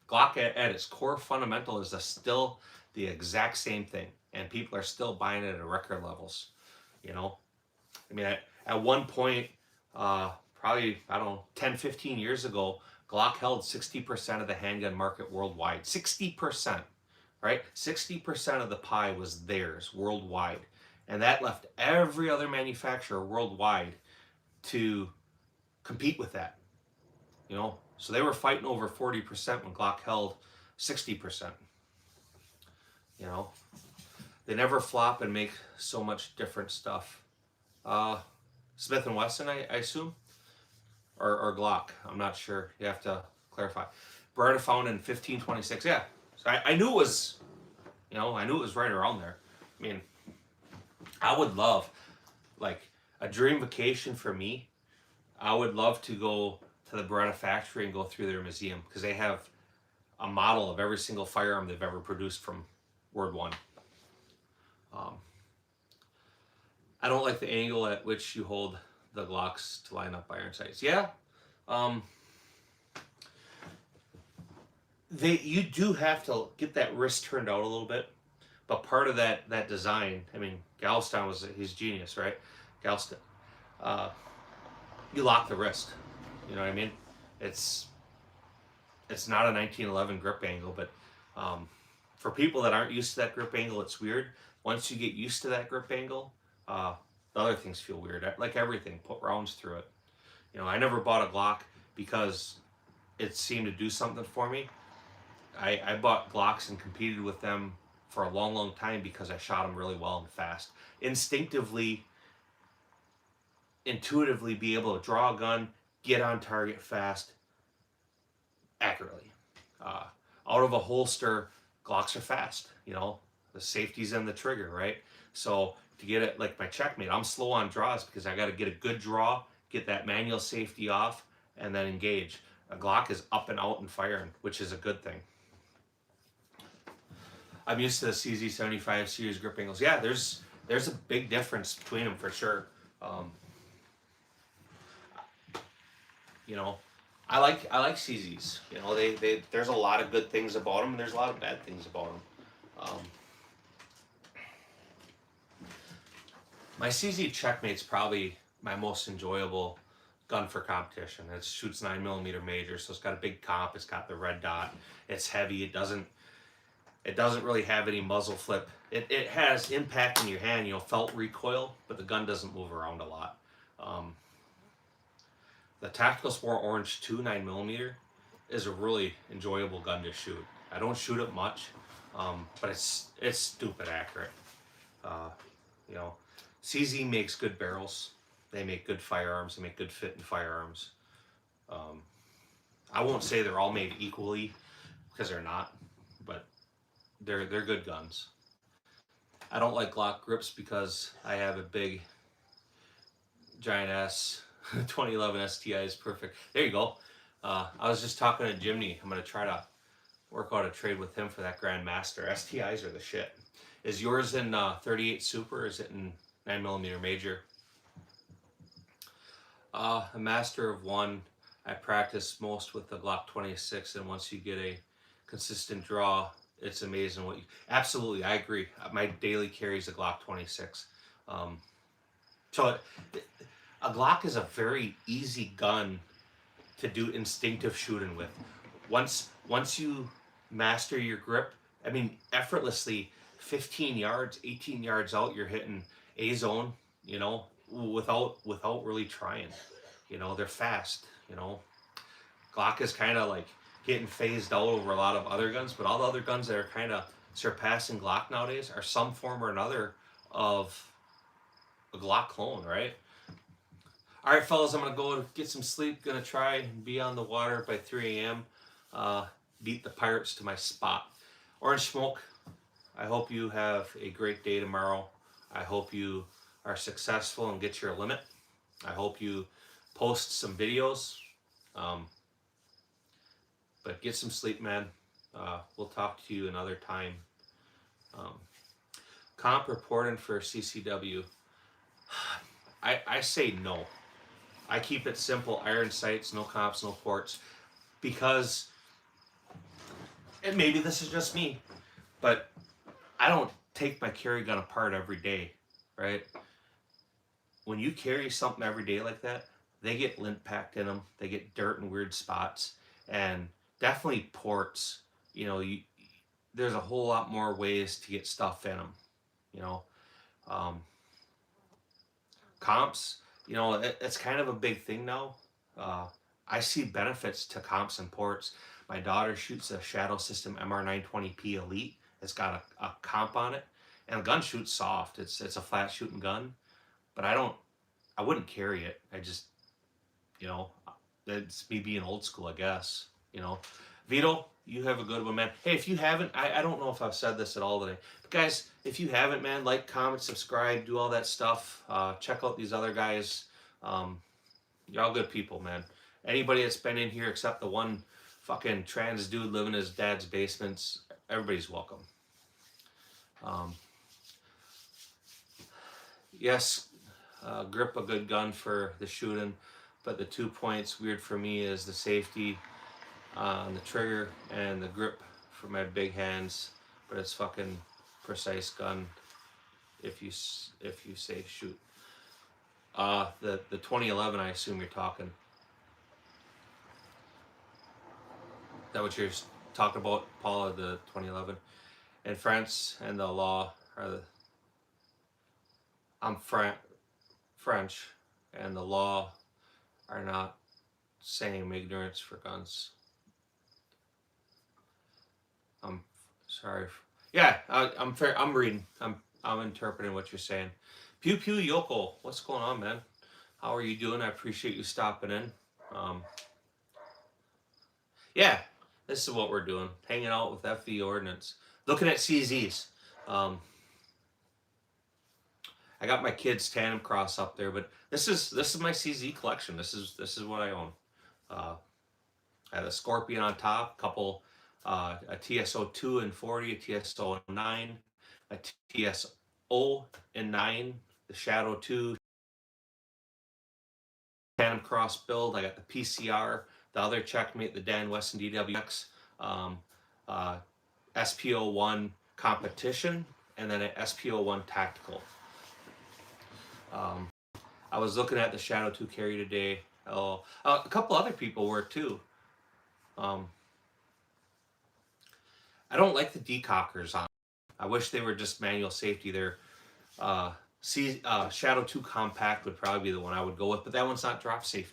Glock at its core fundamental is still the exact same thing, and people are still buying it at record levels. You know, I mean, at one point, probably, I don't know, 10, 15 years ago, Glock held 60% of the handgun market worldwide. 60%, right? 60% of the pie was theirs worldwide. And that left every other manufacturer worldwide to compete with that. You know, so they were fighting over 40% when Glock held 60%. You know, they never flop and make so much different stuff. Smith & Wesson, I assume? Or Glock, I'm not sure. You have to clarify. Beretta found in 1526. Yeah, so I knew it was, you know, I knew it was right around there. I mean, I would love, like, a dream vacation for me. I would love to go to the Beretta factory and go through their museum, because they have a model of every single firearm they've ever produced from Word One. I don't like the angle at which you hold the Glocks to line up iron sights. Yeah, you do have to get that wrist turned out a little bit, but part of that design, I mean, Galveston he's genius, right? Galveston, you lock the wrist. You know what I mean? It's not a 1911 grip angle, but for people that aren't used to that grip angle, it's weird. Once you get used to that grip angle, the other things feel weird. Like everything, put rounds through it. You know, I never bought a Glock because it seemed to do something for me. I bought Glocks and competed with them for a long, long time because I shot them really well and fast. Instinctively, intuitively be able to draw a gun, get on target fast, accurately. Uh, Out of a holster, Glocks are fast. You know, the safety's in the trigger, right? So to get it like my checkmate, I'm slow on draws because I got to get a good draw, get that manual safety off, and then engage. A Glock is up and out and firing, which is a good thing. I'm used to the CZ75 series grip angles. Yeah, there's a big difference between them for sure. You know, I like CZs. You know, they there's a lot of good things about them, and there's a lot of bad things about them. My CZ Checkmate's probably my most enjoyable gun for competition. It shoots 9mm major, so it's got a big comp. It's got the red dot. It's heavy. It doesn't really have any muzzle flip. It has impact in your hand, you know, felt recoil, but the gun doesn't move around a lot. The Tactical Sport Orange 2 9mm is a really enjoyable gun to shoot. I don't shoot it much, but it's stupid accurate. You know, CZ makes good barrels. They make good firearms. They make good fitting firearms. I won't say they're all made equally because they're not, but they're good guns. I don't like Glock grips because I have a big giant ass 2011 STI is perfect. There you go. I was just talking to Jimmy. I'm gonna try to work out a trade with him for that Grandmaster. STIs are the shit. Is yours in 38 Super or is it in 9mm major? A master of one. I practice most with the Glock 26, and once you get a consistent draw, it's amazing what you... Absolutely, I agree. My daily carry is a Glock 26. So a Glock is a very easy gun to do instinctive shooting with. Once you master your grip, I mean, effortlessly, 15 yards, 18 yards out, you're hitting A zone, you know, without really trying. You know, they're fast, you know. Glock is kind of like getting phased out over a lot of other guns, but all the other guns that are kind of surpassing Glock nowadays are some form or another of a Glock clone, right? All right, fellas, I'm going to go get some sleep. Going to try and be on the water by 3 a.m. Beat the Pirates to my spot. Orange Smoke, I hope you have a great day tomorrow. I hope you are successful and get your limit. I hope you post some videos. But get some sleep, man. We'll talk to you another time. Comp reporting for CCW. I say no. I keep it simple. Iron sights, no comps, no ports. Because, and maybe this is just me, but I don't take my carry gun apart every day, right? When you carry something every day like that, they get lint packed in them. They get dirt in weird spots. And definitely ports, you know, there's a whole lot more ways to get stuff in them, you know. Comps, you know, it's kind of a big thing now. I see benefits to comps and ports. My daughter shoots a Shadow System MR920P Elite. It's got a comp on it, and the gun shoots soft. It's a flat shooting gun, but I wouldn't carry it. I just, you know, it's me being old school, I guess. You know, Vito, you have a good one, man. Hey, if you haven't, I don't know if I've said this at all today, but guys, if you haven't, man, like, comment, subscribe, do all that stuff. Check out these other guys. You're all good people, man. Anybody that's been in here except the one fucking trans dude living in his dad's basements, everybody's welcome. Yes, grip a good gun for the shooting, but the 2 points weird for me is the safety on the trigger and the grip for my big hands, but it's fucking precise gun if you say shoot. The 2011, I assume you're talking. Is that what you're talking about, Paula, the 2011? And France and the law are the... I'm French, and the law are not same ignorance for guns. I'm sorry. Yeah, I'm fair. I'm reading. I'm interpreting what you're saying. Pew Pew Yoko, what's going on, man? How are you doing? I appreciate you stopping in. Yeah, this is what we're doing. Hanging out with FV Ordnance. Looking at CZs. I got my kids' Tandem Cross up there, but this is my CZ collection. This is what I own. I have a Scorpion on top, couple a TSO2 and 40, a TSO 9, a TSO and 9, the Shadow 2 Tandem Cross build. I got the PCR, the other Checkmate, the Dan Wesson DWX, SPO1 competition, and then an SPO1 tactical. I was looking at the Shadow 2 carry today. Oh, a couple other people were too. I don't like the decockers on. I wish they were just manual safety. They're Shadow 2 compact would probably be the one I would go with, but that one's not drop safe.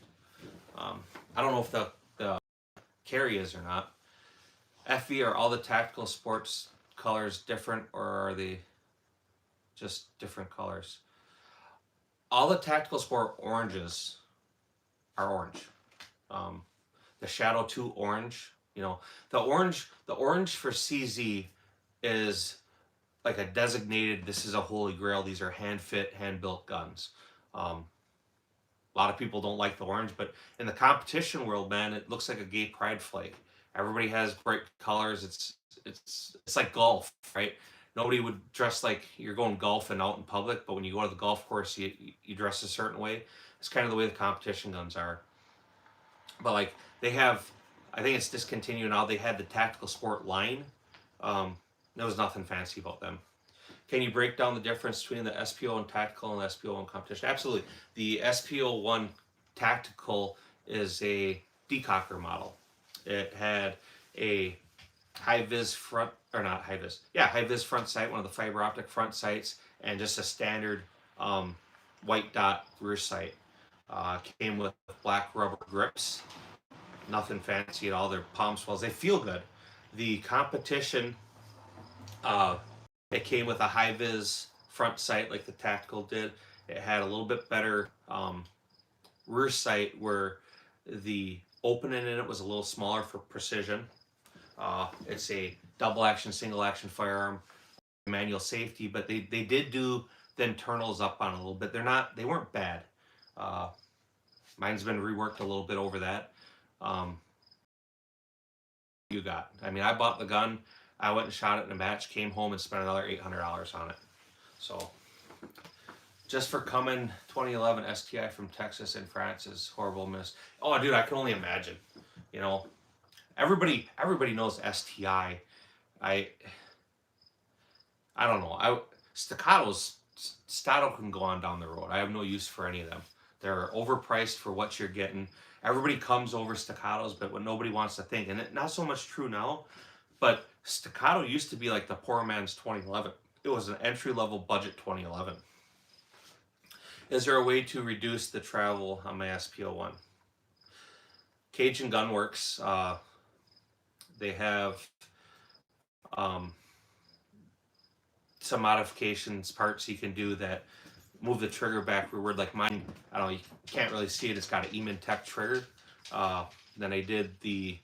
I don't know if the carry is or not. FV, are all the tactical sports colors different, or are they just different colors? All the tactical sport oranges are orange. The Shadow 2 orange, the orange for CZ is like a designated, this is a holy grail, these are hand-fit, hand-built guns. A lot of people don't like the orange, but in the competition world, man, it looks like a gay pride flag. Everybody has bright colors. It's like golf, right? Nobody would dress like you're going golfing out in public, but when you go to the golf course, you dress a certain way. It's kind of the way the competition guns are. But like they have, I think it's discontinued now. They had the tactical sport line. There was nothing fancy about them. Can you break down the difference between the SPO1 tactical and the SPO1 competition? Absolutely. The SPO1 tactical is a decocker model. It had a high-vis front, or not high-vis, high-vis front sight, one of the fiber optic front sights, and just a standard white dot rear sight. Came with black rubber grips. Nothing fancy at all. They're palm swells. They feel good. The competition, it came with a high-vis front sight like the tactical did. It had a little bit better rear sight where the opening in it was a little smaller for precision. It's a double action, single action firearm, manual safety, but they did do the internals up on a little bit. They weren't bad. Mine's been reworked a little bit over that. You got. I mean, I bought the gun. I went and shot it in a match, came home and spent another $800 on it. So, just for coming 2011 STI from Texas and France's horrible miss. Oh, dude, I can only imagine. Everybody knows STI. I don't know. Stato can go on down the road. I have no use for any of them. They're overpriced for what you're getting. Everybody comes over staccatos, but what nobody wants to think, and not so much true now, but staccato used to be like the poor man's 2011. It was an entry-level budget 2011. Is there a way to reduce the travel on my SPO1? Cajun Gunworks, they have some modifications, parts you can do that move the trigger back rearward. Like mine, I don't know, you can't really see it. It's got an Eamon Tech trigger. Then I did the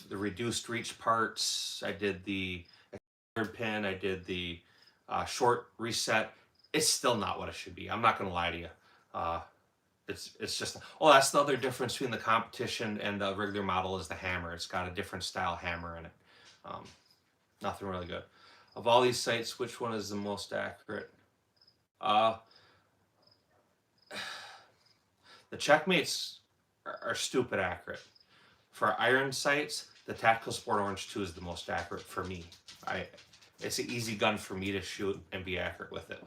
reduced reach parts. I did the pin. I did the short reset. It's still not what it should be. I'm not going to lie to you. It's just, that's the other difference between the competition and the regular model is the hammer. It's got a different style hammer in it. Nothing really good. Of all these sights, which one is the most accurate? The Checkmates are stupid accurate. For iron sights, the Tactical Sport Orange 2 is the most accurate for me. It's an easy gun for me to shoot and be accurate with it.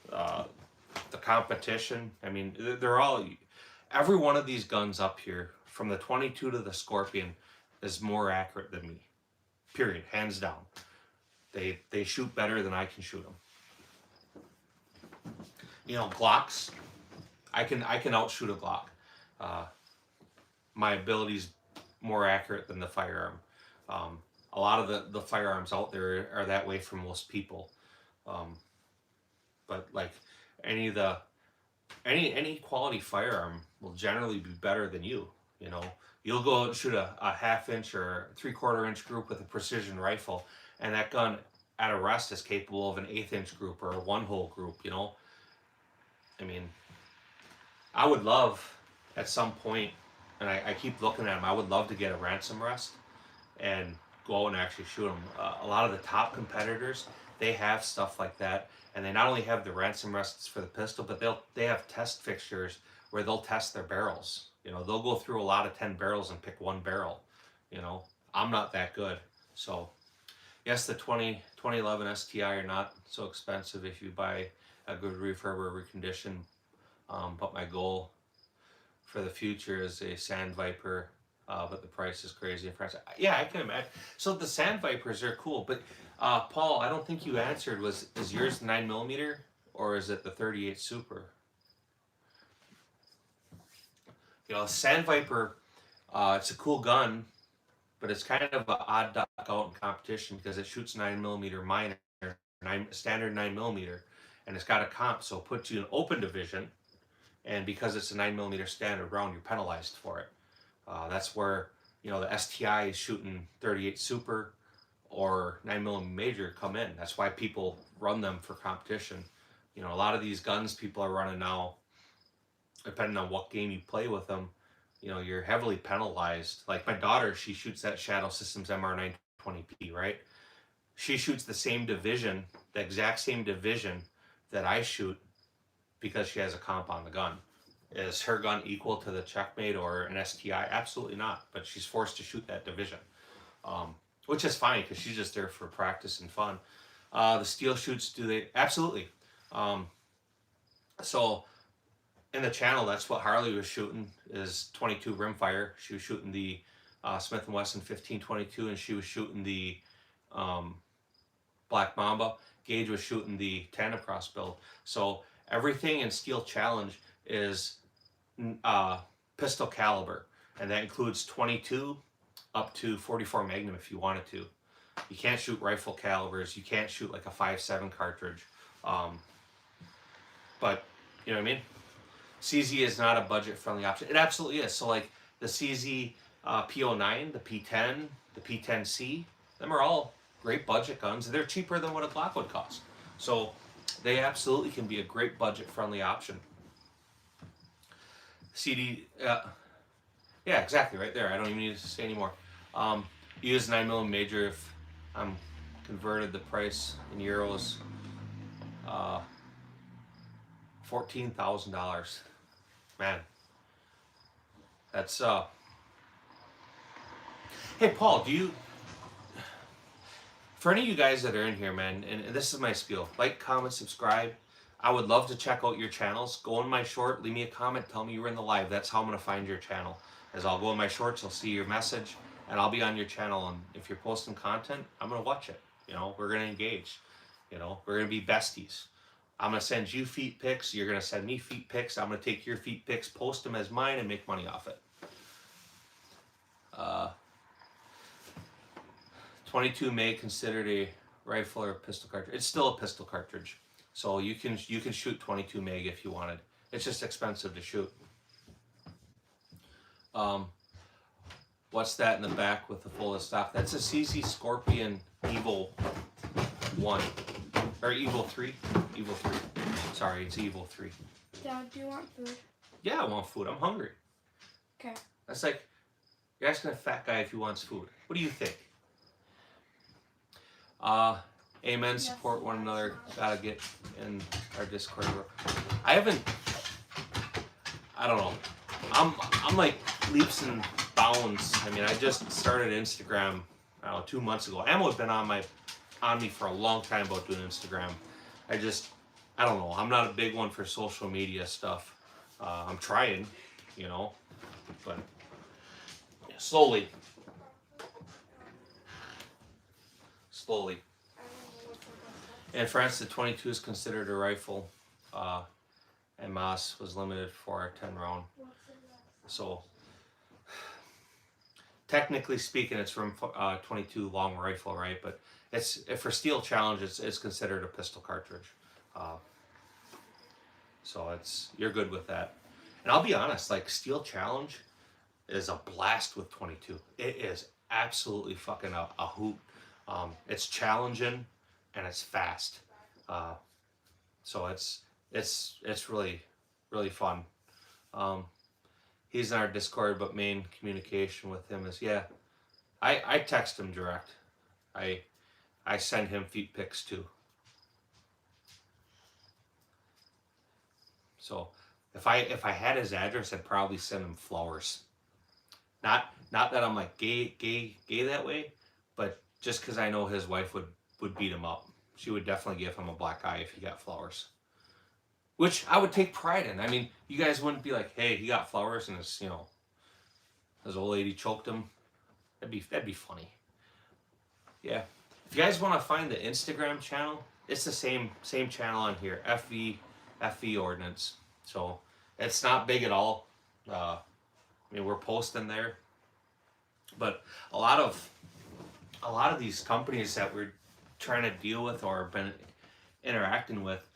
The competition, I mean, they're all, every one of these guns up here, from the 22 to the Scorpion, is more accurate than me. Period. Hands down. They shoot better than I can shoot them. You know, Glocks. I can outshoot a Glock. My ability's more accurate than the firearm. A lot of the firearms out there are that way for most people. But like any of the any quality firearm will generally be better than you. You know, you'll go out and shoot a half-inch or 3/4 inch group with a precision rifle, and that gun at a rest is capable of an 1/8 inch group or a 1-hole group. You know, I mean, I would love at some point, and I keep looking at them. I would love to get a ransom rest and go out and actually shoot them. A lot of the top competitors, they have stuff like that, and they not only have the ransom rests for the pistol, but they have test fixtures where they'll test their barrels. You know, they'll go through a lot of 10 barrels and pick one barrel. You know, I'm not that good. So yes, the 2011 STI are not so expensive if you buy a good refurb or recondition. But my goal for the future is a Sand Viper, but the price is crazy in France. Yeah, I can imagine. So the Sand Vipers are cool, but Paul, I don't think you answered. Is yours 9mm or is it the 38 Super? You know, Sand Viper, it's a cool gun, but it's kind of an odd duck out in competition because it shoots 9mm minor, standard 9mm, and it's got a comp, so it puts you in open division. And because it's a 9mm standard round, you're penalized for it. That's where, you know, the STI is shooting 38 Super or 9mm Major come in. That's why people run them for competition. You know, a lot of these guns people are running now, depending on what game you play with them, you know, you're heavily penalized. Like my daughter, she shoots that Shadow Systems MR920P, right? She shoots the same division, the exact same division that I shoot, because she has a comp on the gun. Is her gun equal to the Checkmate or an STI? Absolutely not, but she's forced to shoot that division, which is fine because she's just there for practice and fun. The steel shoots, do they? Absolutely. So in the channel, that's what Harley was shooting, is 22 rimfire. She was shooting the Smith & Wesson 1522, and she was shooting the Black Mamba. Gage was shooting the Tandem Cross build. So everything in Steel Challenge is pistol caliber, and that includes 22 up to 44 Magnum if you wanted to. You can't shoot rifle calibers. You can't shoot like a 5.7 cartridge. But you know what I mean? CZ is not a budget-friendly option. It absolutely is. So like the CZ P09, the P10, the P10C, them are all great budget guns. They're cheaper than what a Glock would cost. So they absolutely can be a great budget-friendly option. CD, yeah, exactly, right there. I don't even need to say anymore. Use 9mm Major if I'm converted the price in euros. $14,000. Man, that's Hey Paul, do you? For any of you guys that are in here, man, and this is my spiel: like, comment, subscribe. I would love to check out your channels. Go in my short, leave me a comment, tell me you were in the live. That's how I'm gonna find your channel. As I'll go in my shorts, I'll see your message, and I'll be on your channel. And if you're posting content, I'm gonna watch it. You know, we're gonna engage. You know, we're gonna be besties. I'm gonna send you feet pics. You're gonna send me feet pics. I'm gonna take your feet pics, post them as mine, and make money off it. 22 Mag considered a rifle or a pistol cartridge. It's still a pistol cartridge, so you can shoot 22 Mag if you wanted. It's just expensive to shoot. What's that in the back with the full of stock? That's a CZ Scorpion Evo 1 or Evo 3. Evo 3. Sorry, it's Evo 3. Dad, do you want food? Yeah, I want food. I'm hungry. Okay. That's like you're asking a fat guy if he wants food. What do you think? Amen. Support one another. Gotta get in our Discord. I don't know. I'm like leaps and bounds. I mean, I just started Instagram, I don't know, 2 months ago. Ammo's been on me for a long time about doing Instagram. I don't know. I'm not a big one for social media stuff. I'm trying, you know, but slowly. In France, the 22 is considered a rifle. and Moss was limited for a 10 round. So technically speaking, it's from 22 long rifle, right? But it's for steel challenge, it's considered a pistol cartridge. So you're good with that. And I'll be honest, like steel challenge is a blast with 22. It is absolutely fucking a hoot. It's challenging and it's fast. So it's really fun. He's in our Discord, but main communication with him is I text him direct. I send him feet pics too. So if I had his address, I'd probably send him flowers. Not that I'm like gay that way, but just because I know his wife would beat him up. She would definitely give him a black eye if he got flowers. Which I would take pride in. I mean, you guys wouldn't be like, hey, he got flowers and his old lady choked him. That'd be funny. Yeah. If you guys want to find the Instagram channel, it's the same channel on here, FV Ordnance. So it's not big at all. I mean, we're posting there, but a lot of these companies that we're trying to deal with or been interacting with,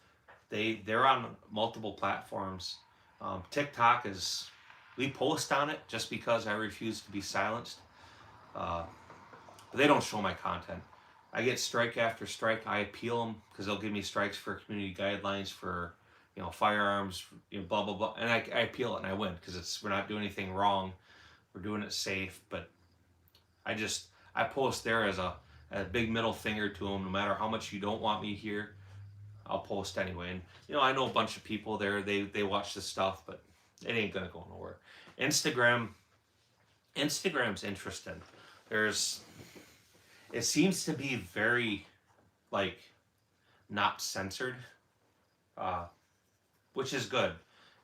they're on multiple platforms. TikTok we post on it just because I refuse to be silenced. But they don't show my content. I get strike after strike. I appeal them because they'll give me strikes for community guidelines for firearms, blah blah blah, and I appeal it and I win because we're not doing anything wrong. We're doing it safe. But I post there as a big middle finger to them. No matter how much you don't want me here, I'll post anyway. And I know a bunch of people there. They watch this stuff, but it ain't gonna go nowhere. Instagram's interesting. It seems to be very like not censored, which is good.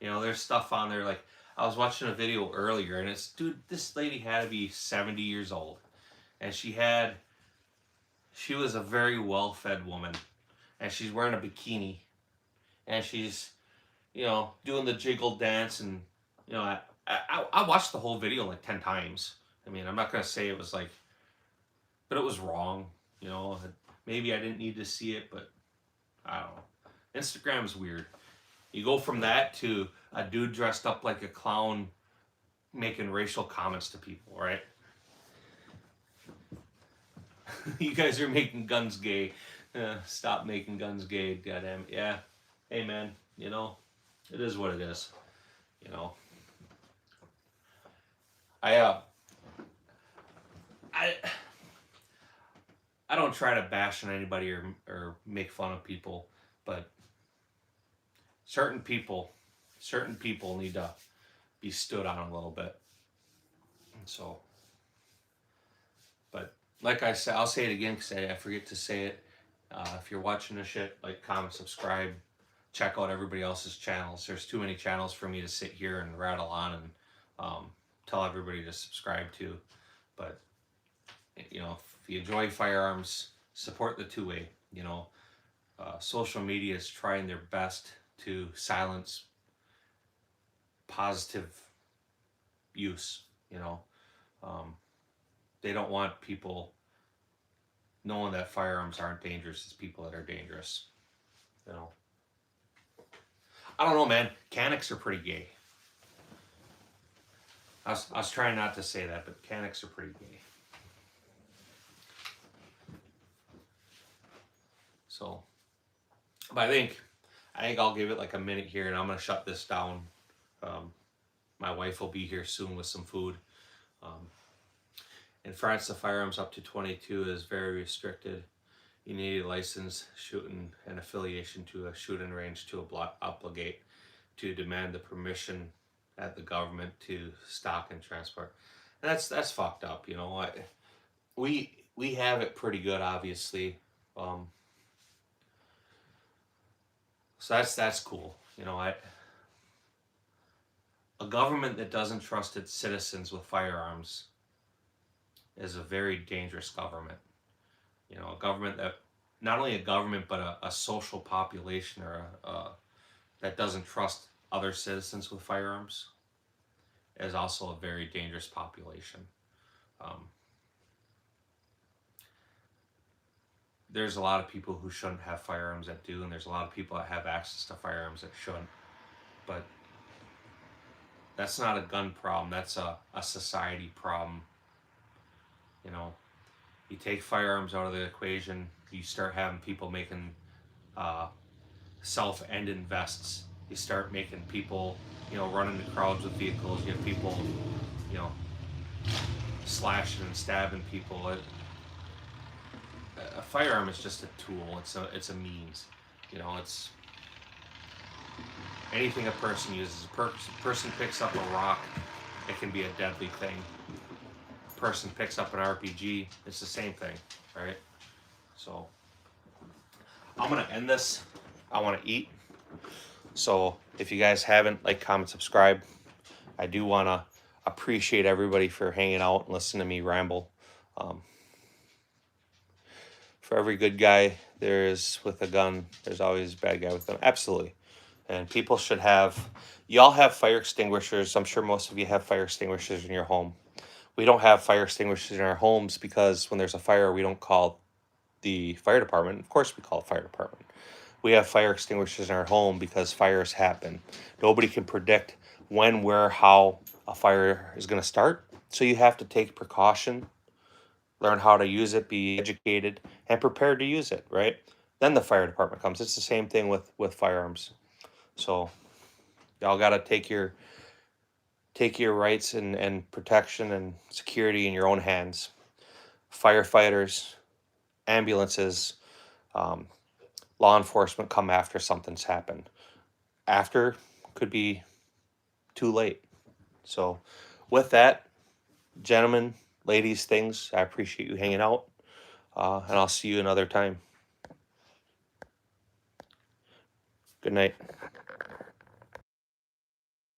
There's stuff on there like I was watching a video earlier, and this lady had to be 70 years old, and she was a very well-fed woman, and she's wearing a bikini, and she's doing the jiggle dance, and I watched the whole video like 10 times. I mean, I'm not gonna say it was like, but it was wrong. Maybe I didn't need to see it, but I don't know. Instagram's weird. You go from that to a dude dressed up like a clown making racial comments to people, right? You guys are making guns gay. Stop making guns gay, goddamn. Yeah. Hey man, it is what it is. I don't try to bash on anybody or make fun of people, but certain people need to be stood on a little bit. And so, but like I said, I'll say it again because I forget to say it. If you're watching this shit, like, comment, subscribe, check out everybody else's channels. There's too many channels for me to sit here and rattle on and tell everybody to subscribe to. But if you enjoy firearms, support the two-way. Social media is trying their best to silence positive use. They don't want people knowing that firearms aren't dangerous. It's people that are dangerous. I don't know, man. Canics are pretty gay. I was trying not to say that, but canics are pretty gay. So, but I think I'll give it like a minute here, and I'm gonna shut this down. My wife will be here soon with some food. In France, the firearms up to 22 is very restricted. You need a license, shooting, and affiliation to a shooting range to obligate to demand the permission at the government to stock and transport. And that's fucked up. We have it pretty good, obviously. So that's cool. A government that doesn't trust its citizens with firearms is a very dangerous government. A government that, not only a government, but a social population or that doesn't trust other citizens with firearms is also a very dangerous population. There's a lot of people who shouldn't have firearms that do, and there's a lot of people that have access to firearms that shouldn't. But that's not a gun problem, that's a society problem. You know, you take firearms out of the equation, you start having people making self-ending vests. You start making people, you know, run into crowds with vehicles. You have people, you know, slashing and stabbing people. A firearm is just a tool. It's a means. You know, it's anything a person uses. A person picks up a rock, it can be a deadly thing. A person picks up an RPG, it's the same thing, right? So I'm gonna end this. I want to eat. So if you guys haven't, like, comment, subscribe. I do want to appreciate everybody for hanging out and listening to me ramble. For every good guy there is with a gun, there's always a bad guy with them. Absolutely. And people should have, y'all have fire extinguishers. I'm sure most of you have fire extinguishers in your home. We don't have fire extinguishers in our homes because when there's a fire, we don't call the fire department. Of course we call the fire department. We have fire extinguishers in our home because fires happen. Nobody can predict when, where, how a fire is going to start. So you have to take precaution, learn how to use it, be educated, and prepared to use it, right? Then the fire department comes. It's the same thing with firearms. So y'all got to take your rights and protection and security in your own hands. Firefighters, ambulances, law enforcement come after something's happened. After could be too late. So with that, gentlemen, ladies, things, I appreciate you hanging out, and I'll see you another time. Good night.